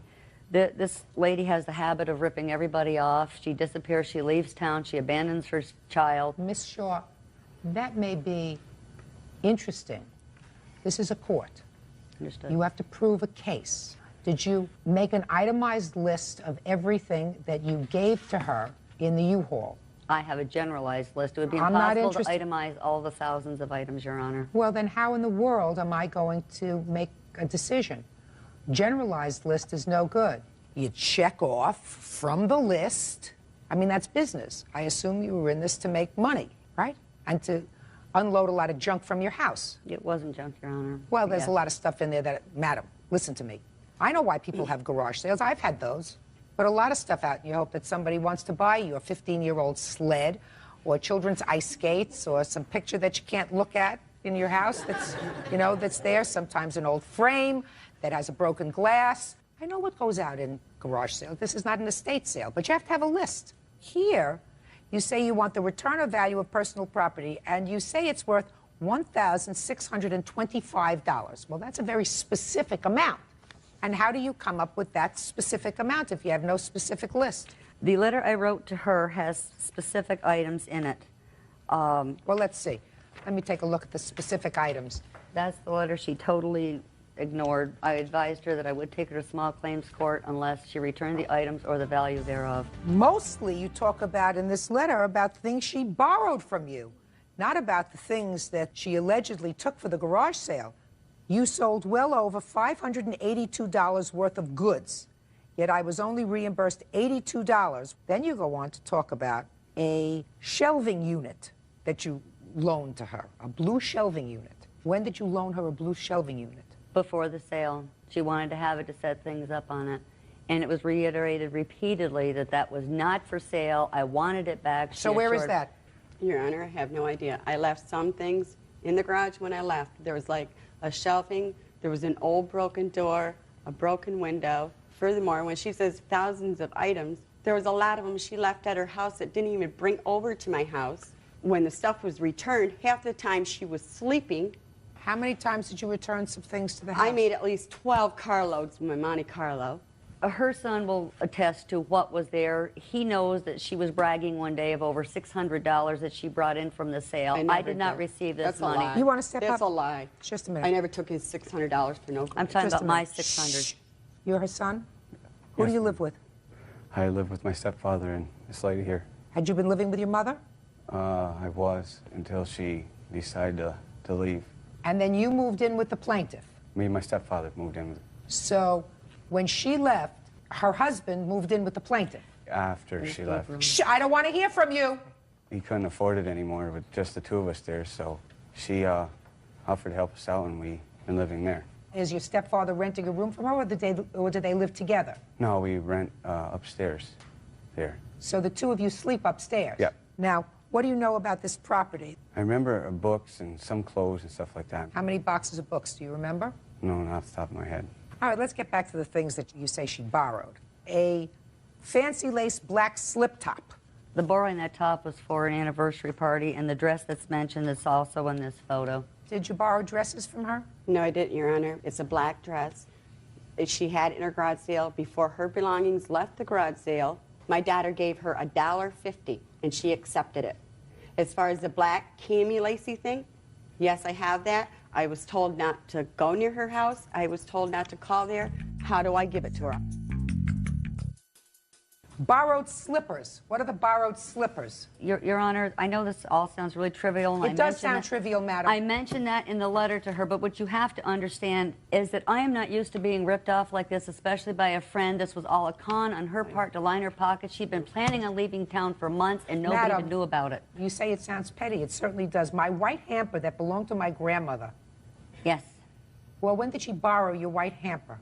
this lady has the habit of ripping everybody off. She disappears. She leaves town. She abandons her child. Miss Shaw, that may be interesting. This is a court. Understood. You have to prove a case. Did you make an itemized list of everything that you gave to her in the U-Haul? I have a generalized list. It would be I'm not impossible to interested. itemize all the thousands of items, Your Honor. Well, then how in the world am I going to make a decision? Generalized list is no good. You check off from the list. I mean, that's business. I assume you were in this to make money, right? And to unload a lot of junk from your house. It wasn't junk, Your Honor. Well, there's Yes. a lot of stuff in there that, madam, listen to me. I know why people have garage sales. I've had those. But a lot of stuff out, and you hope that somebody wants to buy your 15-year-old sled or children's ice skates or some picture that you can't look at in your house that's, you know, that's there. Sometimes an old frame that has a broken glass. I know what goes out in garage sale. This is not an estate sale, but you have to have a list. Here, you say you want the return of value of personal property, and you say it's worth $1,625. Well, that's a very specific amount. And how do you come up with that specific amount if you have no specific list? The letter I wrote to her has specific items in it. Well, let's see. Let me take a look at the specific items. That's the letter she totally ignored. I advised her that I would take her to small claims court unless she returned the items or the value thereof. Mostly you talk about in this letter about things she borrowed from you, not about the things that she allegedly took for the garage sale. You sold well over $582 worth of goods, yet I was only reimbursed $82. Then you go on to talk about a shelving unit that you loaned to her, a blue shelving unit. When did you loan her a blue shelving unit? Before the sale. She wanted to have it to set things up on it. And it was reiterated repeatedly that that was not for sale. I wanted it back. So where is that? Your Honor, I have no idea. I left some things in the garage when I left. There was like a shelving There was an old broken door, a broken window. Furthermore, when she says thousands of items, there was a lot of them she left at her house that didn't even bring over to my house. When the stuff was returned, half the time she was sleeping. How many times did you return some things to the house? I made at least 12 carloads in my Monte Carlo. Her son will attest to what was there. He knows that she was bragging one day of over $600 that she brought in from the sale. I did not receive this That's money. A lie. You want to step That's up? a lie. Just a minute. I never took his $600 for no. I'm talking Just about a my minute. 600. You're her son? Who do you live with? I live with my stepfather and this lady here. Had you been living with your mother? I was until she decided to leave. And then you moved in with the plaintiff. Me and my stepfather moved in So when she left, her husband moved in with the plaintiff. after she left. Shh, I don't want to hear from you. He couldn't afford it anymore with just the two of us there, so she offered to help us out, and we've been living there. Is your stepfather renting a room from her, or do they live together? No, we rent upstairs there. So the two of you sleep upstairs? Yep. Now, what do you know about this property? I remember books and some clothes and stuff like that. How many boxes of books do you remember? No, not off the top of my head. All right, let's get back to the things that you say she borrowed. A fancy lace black slip top. The borrowing that top was for an anniversary party, and the dress that's mentioned is also in this photo. Did you borrow dresses from her? No, I didn't, Your Honor. It's a black dress. She had it in her garage sale before her belongings left the garage sale. My daughter gave her $1.50, and she accepted it. As far as the black cami lacy thing, yes, I have that. I was told not to go near her house. I was told not to call there. How do I give it to her? Borrowed slippers. What are the borrowed slippers? Your Honor, I know this all sounds really trivial. And It does sound trivial, madam. I mentioned that in the letter to her, but what you have to understand is that I am not used to being ripped off like this, especially by a friend. This was all a con on her part to line her pockets. She'd been planning on leaving town for months, and nobody Madam, even knew about it. You say it sounds petty. It certainly does. My white hamper that belonged to my grandmother. Yes. Well, when did she borrow your white hamper?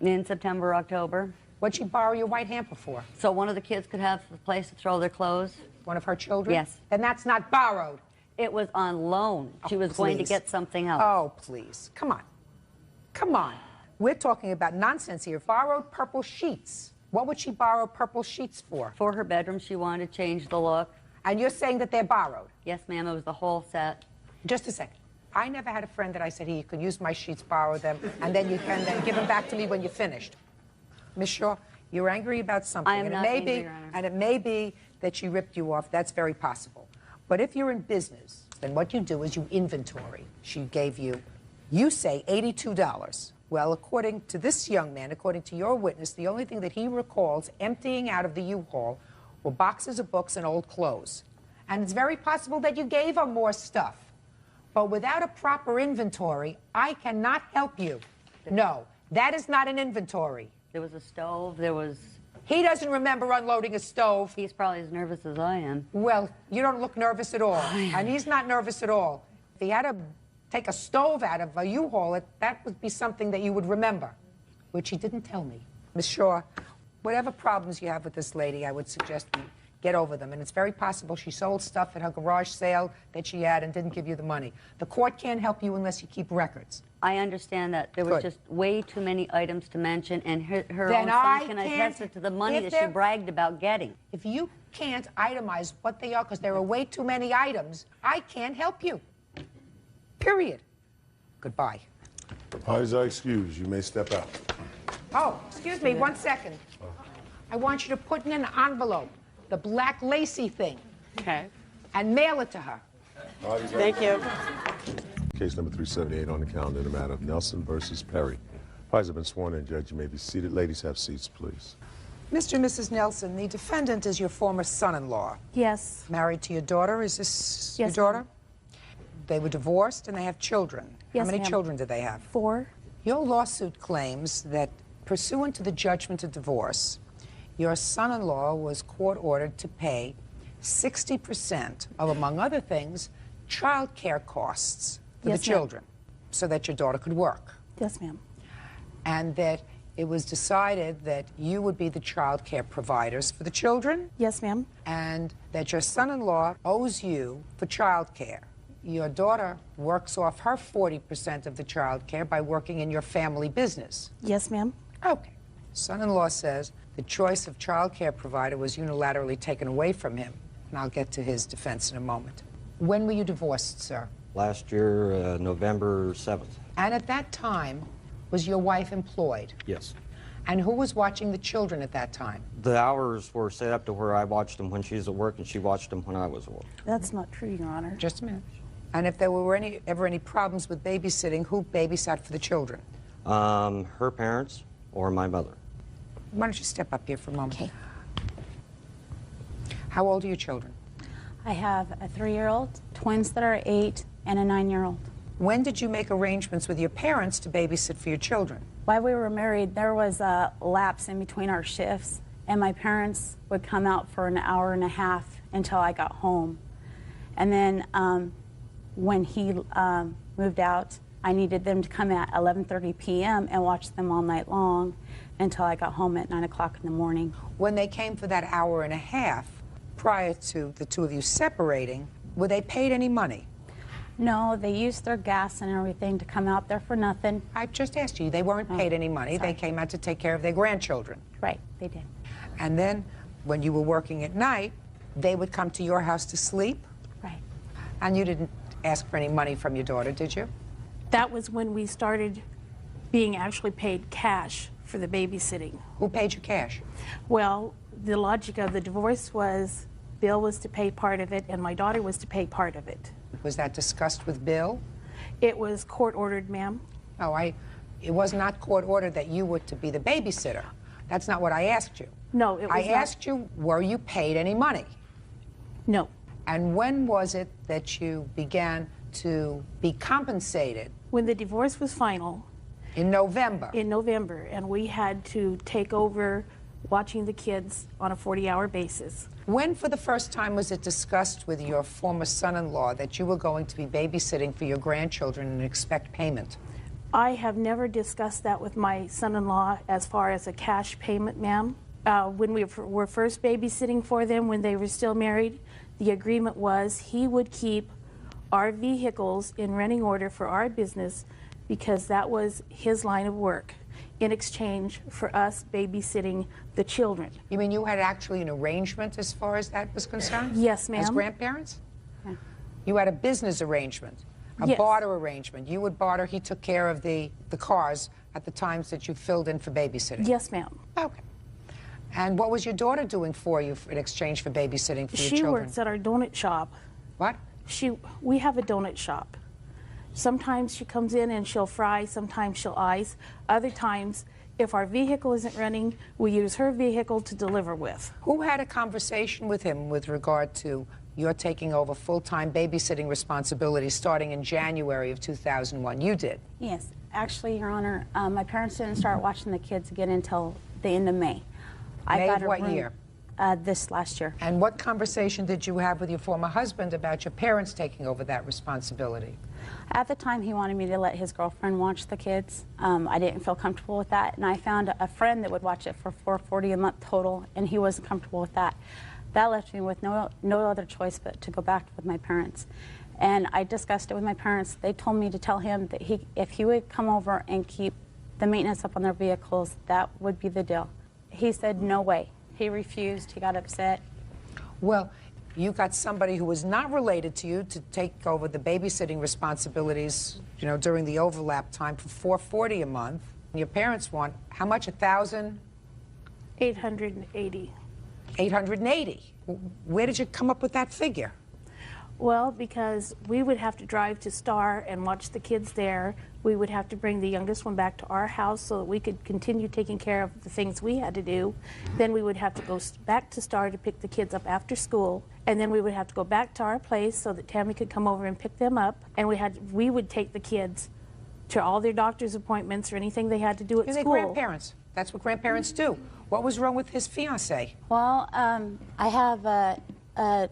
In September, October. What'd she borrow your white hamper for? So one of the kids could have a place to throw their clothes. One of her children? Yes. And that's not borrowed. It was on loan. She was going to please. get something else. Oh, please. Come on. Come on. We're talking about nonsense here. Borrowed purple sheets. What would she borrow purple sheets for? For her bedroom, she wanted to change the look. And you're saying that they're borrowed? Yes, ma'am. It was the whole set. Just a second. I never had a friend that I said, you could use my sheets, borrow them, and then you can then give them back to me when you're finished. Miss Shaw, you're angry about something. I am not angry, Your Honor. And it may be that she ripped you off. That's very possible. But if you're in business, then what you do is you inventory. She gave you, you say $82. Well, according to this young man, according to your witness, the only thing that he recalls emptying out of the U-Haul were boxes of books and old clothes. And it's very possible that you gave her more stuff. But without a proper inventory, I cannot help you. No, that is not an inventory. There was a stove, there was... He doesn't remember unloading a stove. He's probably as nervous as I am. Well, you don't look nervous at all. And he's not nervous at all. If he had to take a stove out of a U-Haul, that would be something that you would remember, which he didn't tell me. Miss Shaw, whatever problems you have with this lady, I would suggest you get over them. And it's very possible she sold stuff at her garage sale that she had and didn't give you the money. The court can't help you unless you keep records. I understand that. There was just way too many items to mention, and her Then own I son can can't- attest to the money if that she there- bragged about getting. If you can't itemize what they are because there are way too many items, I can't help you. Period. Goodbye. Parties are excused. You may step out. Oh, excuse me, 1 second. I want you to put in an envelope the black lacy thing. Okay. And mail it to her. Thank you. Case number 378 on the calendar in the matter of Nelson versus Perry. Parties have been sworn in. Judge, you may be seated. Ladies, have seats, please. Mr. and Mrs. Nelson, the defendant is your former son-in-law. Yes. Married to your daughter. Is this Yes, your daughter? They were divorced and they have children. Yes, How many ma'am. children do they have? 4. Your lawsuit claims that pursuant to the judgment of divorce, your son-in-law was court-ordered to pay 60% of, among other things, child care costs for Yes, the ma'am. children so that your daughter could work. Yes, ma'am. And that it was decided that you would be the child care providers for the children. Yes, ma'am. And that your son-in-law owes you for child care. your daughter works off her 40% of the child care by working in your family business. Yes, ma'am. Okay. Son-in-law says the choice of child care provider was unilaterally taken away from him, and I'll get to his defense in a moment. When were you divorced, sir? Last year, November 7th. And at that time, was your wife employed? Yes. And who was watching the children at that time? The hours were set up to where I watched them when she was at work and she watched them when I was at work. That's not true, Your Honor. Just a minute. And if there were ever any problems with babysitting, who babysat for the children? Her parents or my mother. Why don't you step up here for a moment? Okay. How old are your children? I have a 3-year-old, twins that are 8, and a 9-year-old. When did you make arrangements with your parents to babysit for your children? While we were married, there was a lapse in between our shifts, and my parents would come out for an hour and a half until I got home. And then when he moved out, I needed them to come at 11:30 p.m. and watch them all night long until I got home at 9 o'clock in the morning. When they came for that hour and a half, prior to the two of you separating, were they paid any money? No, they used their gas and everything to come out there for nothing. I just asked you. They weren't paid any money. Sorry. They came out to take care of their grandchildren. Right, they did. And then, when you were working at night, they would come to your house to sleep? Right. And you didn't ask for any money from your daughter, did you? That was when we started being actually paid cash for the babysitting. Who paid you cash? Well, the logic of the divorce was Bill was to pay part of it and my daughter was to pay part of it. Was that discussed with Bill? It was court-ordered, ma'am. Oh, it was not court-ordered that you were to be the babysitter. That's not what I asked you. No, it was I asked you, were you paid any money? No. And when was it that you began to be compensated? When the divorce was final. In November? In November, and we had to take over watching the kids on a 40-hour basis. When, for the first time, was it discussed with your former son-in-law that you were going to be babysitting for your grandchildren and expect payment? I have never discussed that with my son-in-law as far as a cash payment, ma'am. When we were first babysitting for them, when they were still married, the agreement was he would keep our vehicles in running order for our business because that was his line of work in exchange for us babysitting the children. You mean you had actually an arrangement as far as that was concerned? Yes, ma'am. As grandparents? Yeah. You had a business arrangement, a Yes. barter arrangement. You would barter, he took care of the cars at the times that you filled in for babysitting? Yes, ma'am. Okay. And what was your daughter doing for you in exchange for babysitting for your She children? works at our donut shop. What? We have a donut shop. Sometimes she comes in and she'll fry, sometimes she'll ice. Other times, if our vehicle isn't running, we use her vehicle to deliver with. Who had a conversation with him with regard to your taking over full-time babysitting responsibilities starting in January of 2001? You did. Yes, actually, Your Honor, my parents didn't start watching the kids again until the end of May. May of what year? This last year. And what conversation did you have with your former husband about your parents taking over that responsibility? At the time, he wanted me to let his girlfriend watch the kids. I didn't feel comfortable with that, and I found a friend that would watch it for $440 a month total, and he wasn't comfortable with that. That left me with no other choice but to go back with my parents. And I discussed it with my parents. They told me to tell him that if he would come over and keep the maintenance up on their vehicles, that would be the deal. He said, no way. He refused. He got upset. Well, you got somebody who was not related to you to take over the babysitting responsibilities, you know, during the overlap time for $440 a month. Your parents want how much? 1,000? 880. 880. Where did you come up with that figure? Well, because we would have to drive to Star and watch the kids there. We would have to bring the youngest one back to our house so that we could continue taking care of the things we had to do. Then we would have to go back to Star to pick the kids up after school. And then we would have to go back to our place so that Tammy could come over and pick them up. And we would take the kids to all their doctor's appointments or anything they had to do at They're school. grandparents. That's what grandparents do. What was wrong with his fiancée? Well, I have a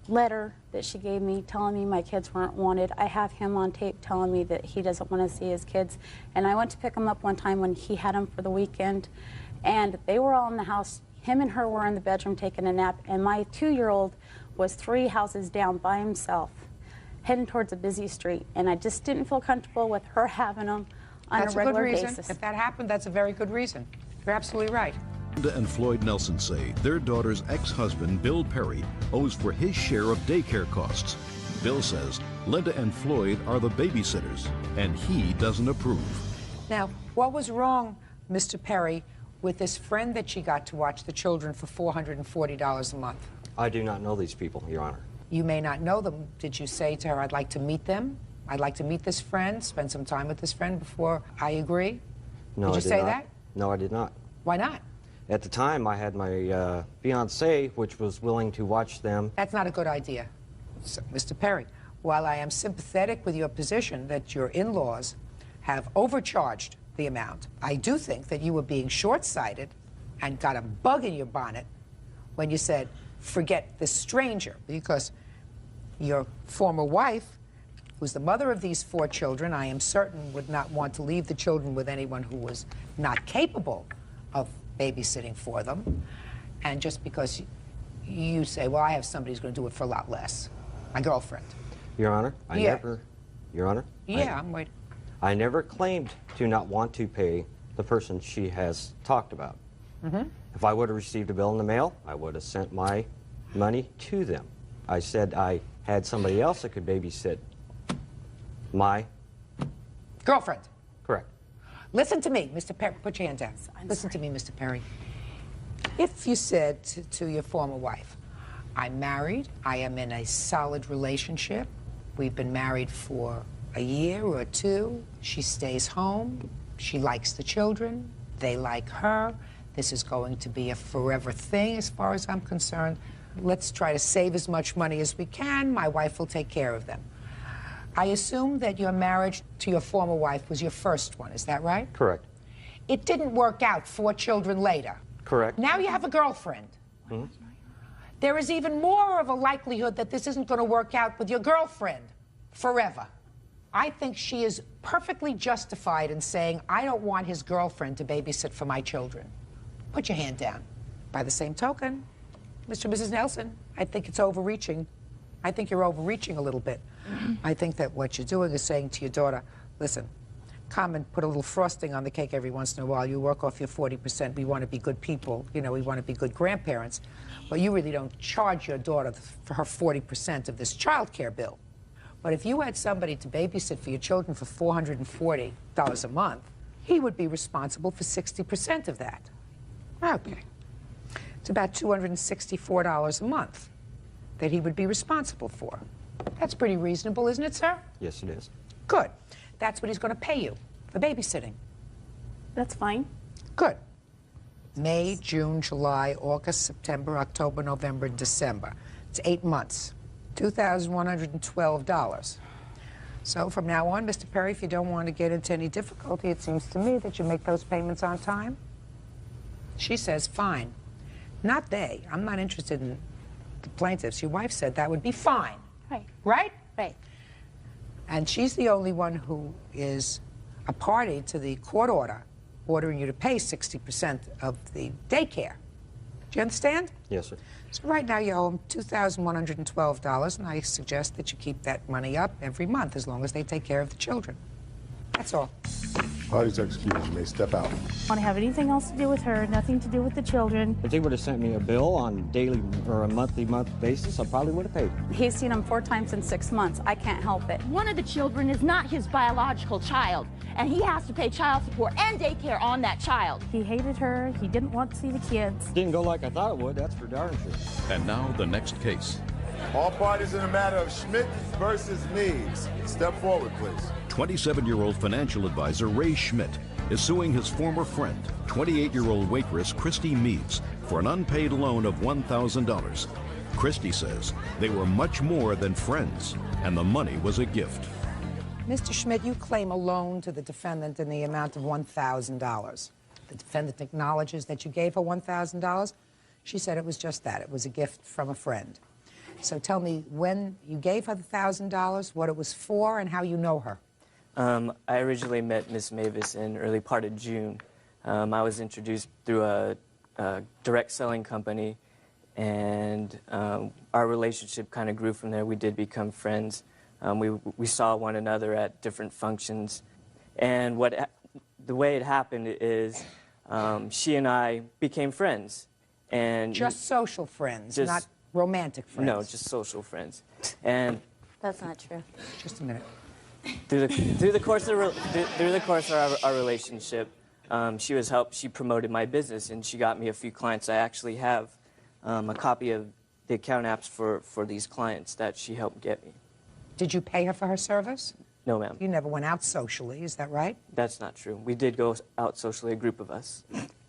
letter that she gave me telling me my kids weren't wanted. I have him on tape telling me that he doesn't want to see his kids. And I went to pick him up one time when he had them for the weekend, and they were all in the house. Him and her were in the bedroom taking a nap, and my 2-year-old was 3 houses down by himself. heading towards a busy street, and I just didn't feel comfortable with her having them on That's a regular good reason. basis. If that happened, that's a very good reason. You're absolutely right. Linda and Floyd Nelson say their daughter's ex-husband, Bill Perry, owes for his share of daycare costs. Bill says Linda and Floyd are the babysitters, and he doesn't approve. Now, what was wrong, Mr. Perry, with this friend that she got to watch the children for $440 a month? I do not know these people, Your Honor. You may not know them. Did you say to her, I'd like to meet them? I'd like to meet this friend, spend some time with this friend before I agree? No, Did you I did say not. that? No, I did not. Why not? At the time, I had my fiancée, which was willing to watch them. That's not a good idea. So, Mr. Perry, while I am sympathetic with your position that your in-laws have overcharged the amount, I do think that you were being short-sighted and got a bug in your bonnet when you said, forget this stranger, because your former wife, who's the mother of these 4 children, I am certain would not want to leave the children with anyone who was not capable of babysitting for them. And just because you say, well, I have somebody who's going to do it for a lot less, my girlfriend. Your Honor, Your Honor? Yeah, I'm waiting. I never claimed to not want to pay the person she has talked about. Mm-hmm. If I would have received a bill in the mail, I would have sent my money to them. I said I had somebody else that could babysit my girlfriend. Correct. Listen to me, Mr. Perry. Put your hand down. Listen to me, Mr. Perry. If you said to your former wife, I'm married, I am in a solid relationship, we've been married for a year or 2, she stays home, she likes the children, they like her, this is going to be a forever thing as far as I'm concerned, let's try to save as much money as we can, my wife will take care of them. I assume that your marriage to your former wife was your first one, is that right? Correct. It didn't work out 4 children later. Correct. Now you have a girlfriend. Hmm? There is even more of a likelihood that this isn't going to work out with your girlfriend forever. I think she is perfectly justified in saying, I don't want his girlfriend to babysit for my children. Put your hand down. By the same token, Mr. and Mrs. Nelson, I think it's overreaching. I think you're overreaching a little bit. I think that what you're doing is saying to your daughter, listen, come and put a little frosting on the cake every once in a while. You work off your 40%. We want to be good people. You know, we want to be good grandparents. But you really don't charge your daughter for her 40% of this child care bill. But if you had somebody to babysit for your children for $440 a month, he would be responsible for 60% of that. Okay. It's about $264 a month that he would be responsible for. That's pretty reasonable, isn't it, sir? Yes, it is. Good. That's what he's going to pay you for babysitting. That's fine. Good. May, June, July, August, September, October, November, December. It's 8 months. $2,112. So from now on, Mr. Perry, if you don't want to get into any difficulty, it seems to me that you make those payments on time. She says, fine. Not they. I'm not interested in the plaintiffs. Your wife said that would be fine. Right. Right? Right. And she's the only one who is a party to the court order ordering you to pay 60% of the daycare. Do you understand? Yes, sir. So right now you owe them $2,112, and I suggest that you keep that money up every month as long as they take care of the children. That's all. Parties executed. You may step out. Want to have anything else to do with her, nothing to do with the children. If they would have sent me a bill on daily or a monthly basis, I probably would have paid. He's seen them 4 times in 6 months. I can't help it. One of the children is not his biological child, and he has to pay child support and daycare on that child. He hated her. He didn't want to see the kids. Didn't go like I thought it would, that's for darn sure. And now the next case. All parties in a matter of Schmidt versus Meads. Step forward, please. 27-year-old financial advisor Ray Schmidt is suing his former friend, 28-year-old waitress Christy Meads, for an unpaid loan of $1,000. Christy says they were much more than friends, and the money was a gift. Mr. Schmidt, you claim a loan to the defendant in the amount of $1,000. The defendant acknowledges that you gave her $1,000. She said it was just that. It was a gift from a friend. So tell me when you gave her the $1,000, what it was for, and how you know her. I originally met Miss Mavis in early part of June. I was introduced through a direct selling company, and our relationship kind of grew from there. We did become friends. We saw one another at different functions. And the way it happened is she and I became friends. And just social friends, not romantic friends. No, just social friends. And that's not true. Just a minute. Through the course of our relationship, she promoted my business, and she got me a few clients. I actually have a copy of the account apps for these clients that she helped get me. Did you pay her for her service? No, ma'am. You never went out socially, is that right? That's not true. We did go out socially, a group of us.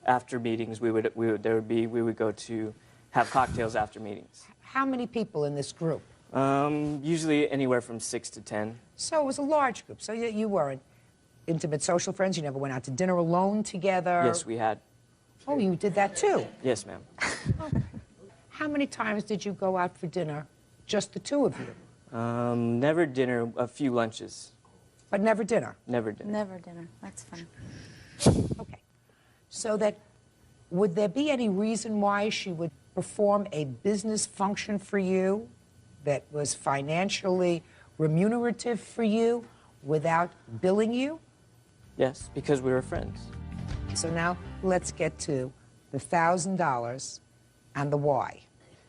After meetings, we would go to have cocktails after meetings. How many people in this group? Usually anywhere from 6 to 10. So it was a large group. So you weren't intimate social friends? You never went out to dinner alone together? Yes, we had. Oh, you did that too? Yes, ma'am. Okay. How many times did you go out for dinner, just the two of you? Never dinner, a few lunches. But never dinner? Never dinner. Never dinner. That's fine. Okay. So that, would there be any reason why she would perform a business function for you that was financially remunerative for you without billing you? Yes, because we were friends. So now let's get to the $1,000 and the why.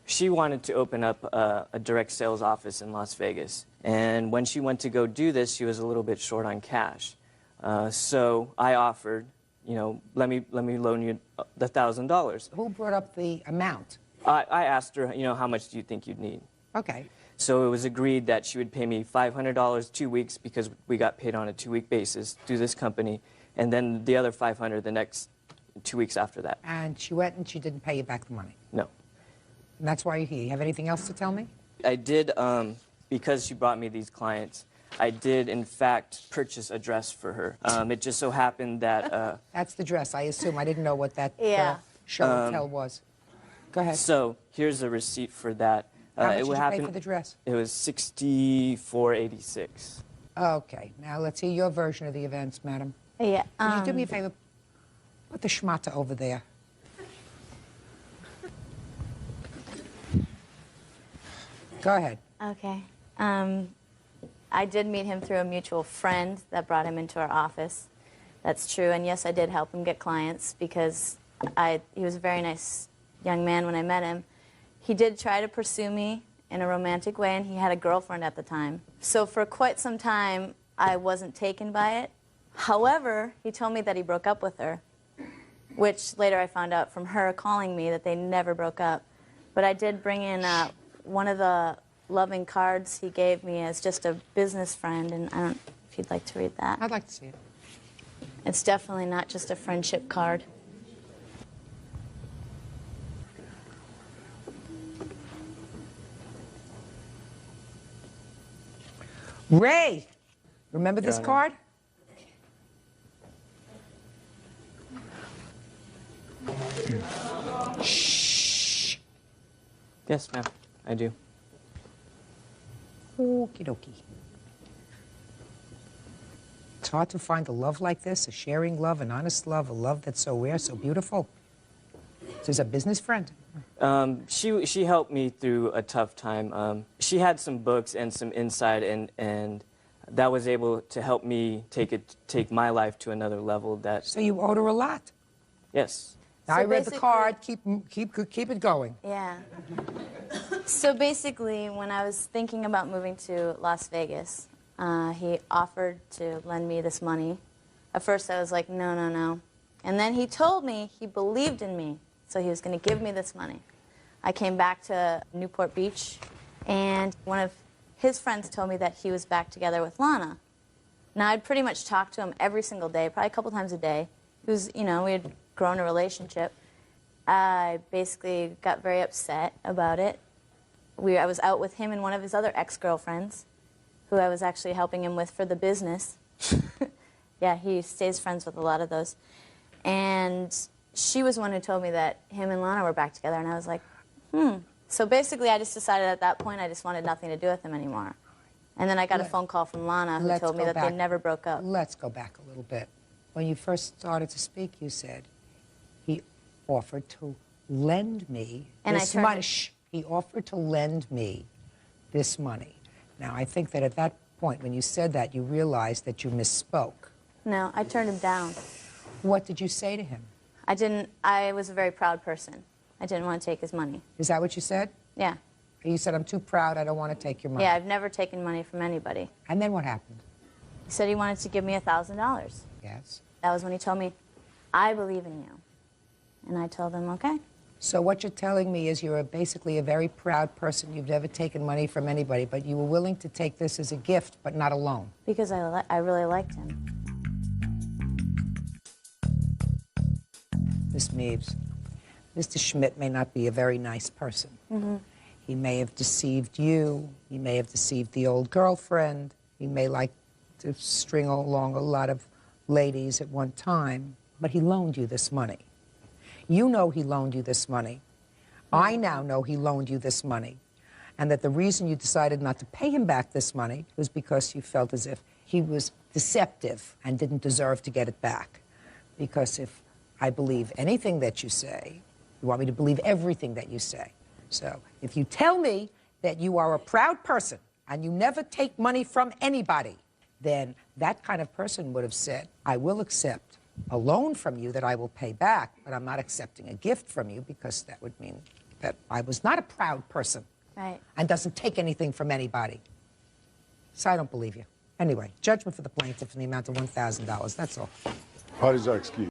She wanted to open up a direct sales office in Las Vegas. And when she went to go do this, she was a little bit short on cash. So I offered, let me loan you the $1,000. Who brought up the amount? I asked her, how much do you think you'd need? Okay. So it was agreed that she would pay me $500 2 weeks, because we got paid on a 2-week basis through this company, and then the other $500 the next 2 weeks after that. And she went and she didn't pay you back the money? No. And that's why you're here. You have anything else to tell me? I did, because she brought me these clients, I did, in fact, purchase a dress for her. It just so happened that... That's the dress, I assume. I didn't know what that show and tell was. Go ahead. So here's a receipt for that. How much did you pay for the dress? It was $64.86. Okay. Now let's hear your version of the events, madam. Yeah. Can you do me a favor? Put the schmata over there. Go ahead. Okay. I did meet him through a mutual friend that brought him into our office. That's true. And yes, I did help him get clients because he was a very nice young man when I met him. He did try to pursue me in a romantic way, and he had a girlfriend at the time. So for quite some time, I wasn't taken by it. However, he told me that he broke up with her, which later I found out from her calling me that they never broke up. But I did bring in one of the loving cards he gave me as just a business friend, and I don't know if you'd like to read that. I'd like to see it. It's definitely not just a friendship card. Ray, remember this card? Shh. Yes, ma'am, I do. Okie dokie. It's hard to find a love like this, a sharing love, an honest love, a love that's so rare, so beautiful. She's a business friend. She helped me through a tough time. She had some books and some insight, and that was able to help me take my life to another level. So you owed her a lot. Yes. Now, So I read the basically- card. Keep it going. Yeah. So basically, when I was thinking about moving to Las Vegas, he offered to lend me this money. At first, I was like, no, no, no. And then he told me he believed in me, so he was going to give me this money. I came back to Newport Beach, and one of his friends told me that he was back together with Lana. Now, I'd pretty much talked to him every single day, probably a couple times a day. He was, we had grown a relationship. I basically got very upset about it. I was out with him and one of his other ex-girlfriends, who I was actually helping him with for the business. Yeah, he stays friends with a lot of those. And she was one who told me that him and Lana were back together, and I was like, So basically, I just decided at that point I just wanted nothing to do with him anymore. And then I got a phone call from Lana who told me that they never broke up. Let's go back a little bit. When you first started to speak, you said he offered to lend me this money. He offered to lend me this money. Now, I think that at that point, when you said that, you realized that you misspoke. No, I turned him down. What did you say to him? I was a very proud person. I didn't want to take his money. Is that what you said? Yeah. You said, I'm too proud, I don't want to take your money. Yeah, I've never taken money from anybody. And then what happened? He said he wanted to give me $1,000. Yes. That was when he told me, I believe in you. And I told him, okay. So what you're telling me is you're basically a very proud person. You've never taken money from anybody, but you were willing to take this as a gift, but not a loan. Because I really liked him. Miss Meaves, Mr. Schmidt may not be a very nice person. Mm-hmm. He may have deceived you. He may have deceived the old girlfriend. He may like to string along a lot of ladies at one time, but he loaned you this money. You know he loaned you this money. I now know he loaned you this money, and that the reason you decided not to pay him back this money was because you felt as if he was deceptive and didn't deserve to get it back. Because if I believe anything that you say, you want me to believe everything that you say. So if you tell me that you are a proud person and you never take money from anybody, then that kind of person would have said, I will accept a loan from you that I will pay back, but I'm not accepting a gift from you because that would mean that I was not a proud person. Right. And doesn't take anything from anybody. So I don't believe you. Anyway, judgment for the plaintiff in the amount of $1,000. That's all. Parties are excused.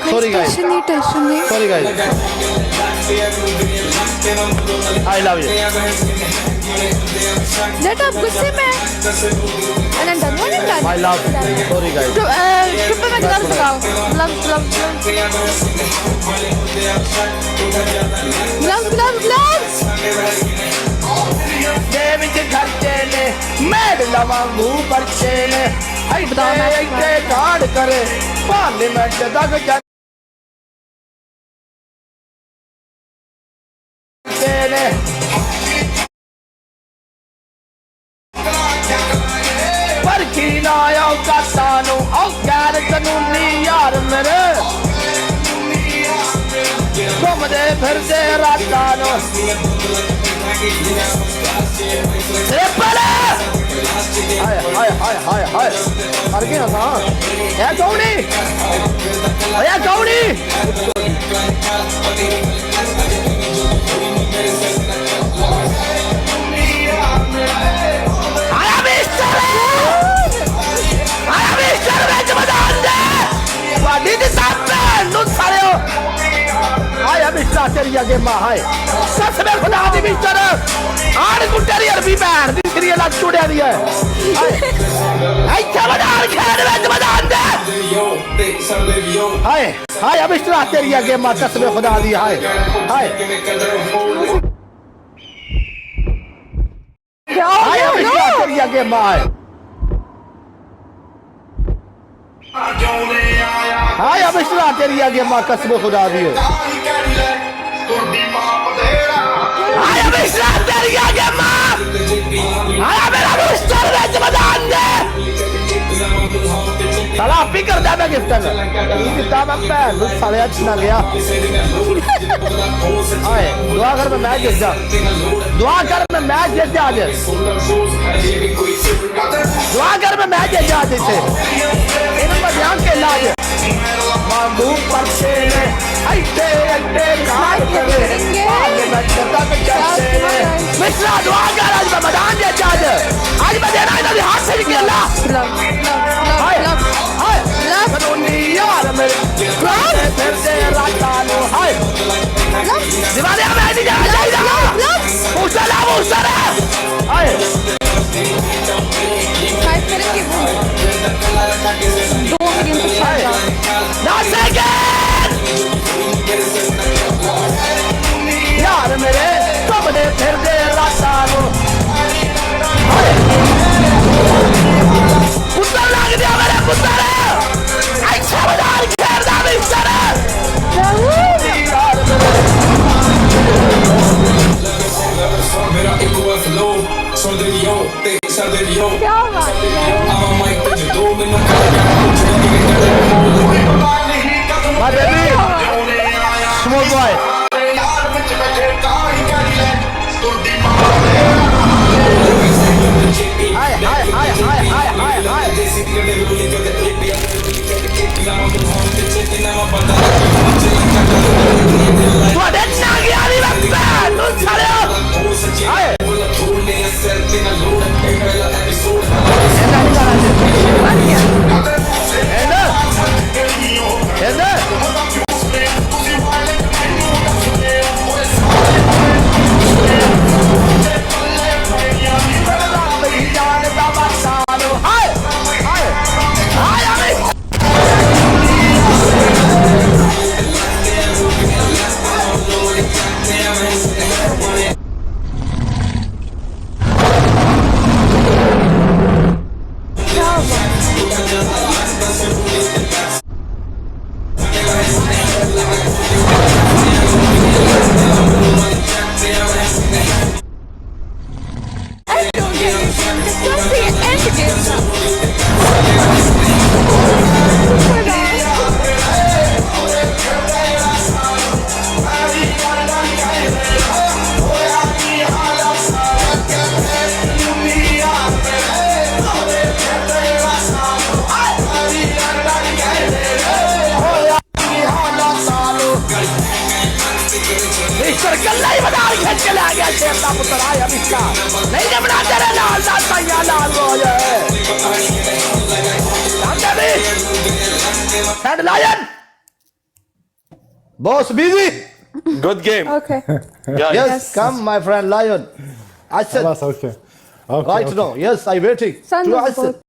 Sorry guys. Sorry guys. I love you. That आप गुस्से में and I'm done. What is that? My love. Sorry guys. चुप में gloves लगाओ. Gloves. देविच खर्चे ने mad लवांगू पर्चे ने ऐसे कांड करे पार्लियामेंट तक जाने पर की ना आओ कानू आओ गैर कानूनी यार मेरे घूमदे फिरदे रातानो हाय मर गया था या कौनी तेरी आगे मां है सच में खुदा दी मिस्टर आड़ गुंडेरी अरबी भैन दी तेरी लग चुड़िया दी है ऐसा मैदान खेल में मैदान दे हाय हाय मिस्टर तेरी आगे मां सच में खुदा दी हाय हाय हाय मिस्टर तेरी आगे मां है हाय मिस्टर तेरी आगे मां कसम खुदा दी है आया मिस्टर तेरी आगे मां आया मेरा मिस्टर वेज मैदान दे साला आप ही कर दे मैं गिफ्ट में कितना मैं पैर साले अच्छा गया आए दुआ कर मैं मैच जीत जा दुआ कर मैं मैच जीत जा आज दुआ कर मैं मैच जीत जा आज से इनमें ध्यान के इलाज मांगू पर्चे ने ऐसे काट करे पार्लियामेंट तक जाते मिश्रा दुआ कर आज मैं मैदान जीत जा आज मैं देना इधर हाथ से निकल ला हाय हाय कानूनी यार मेरे फिर से रातानो हाय दीवाने में नहीं जाना चाहिए मुसला हाय फाइव करेंगे वो 2 मिलियन तक जाएगा यार मेरे कपड़े फिर दे रातानो पुत्र लग दिया मेरे पुत्र अच्छा बाजार खेलना mister And lion. Boss busy. Good game. Okay. Yes, come my friend lion. I said okay. right now. Yes, I waiting. Son To of a answer.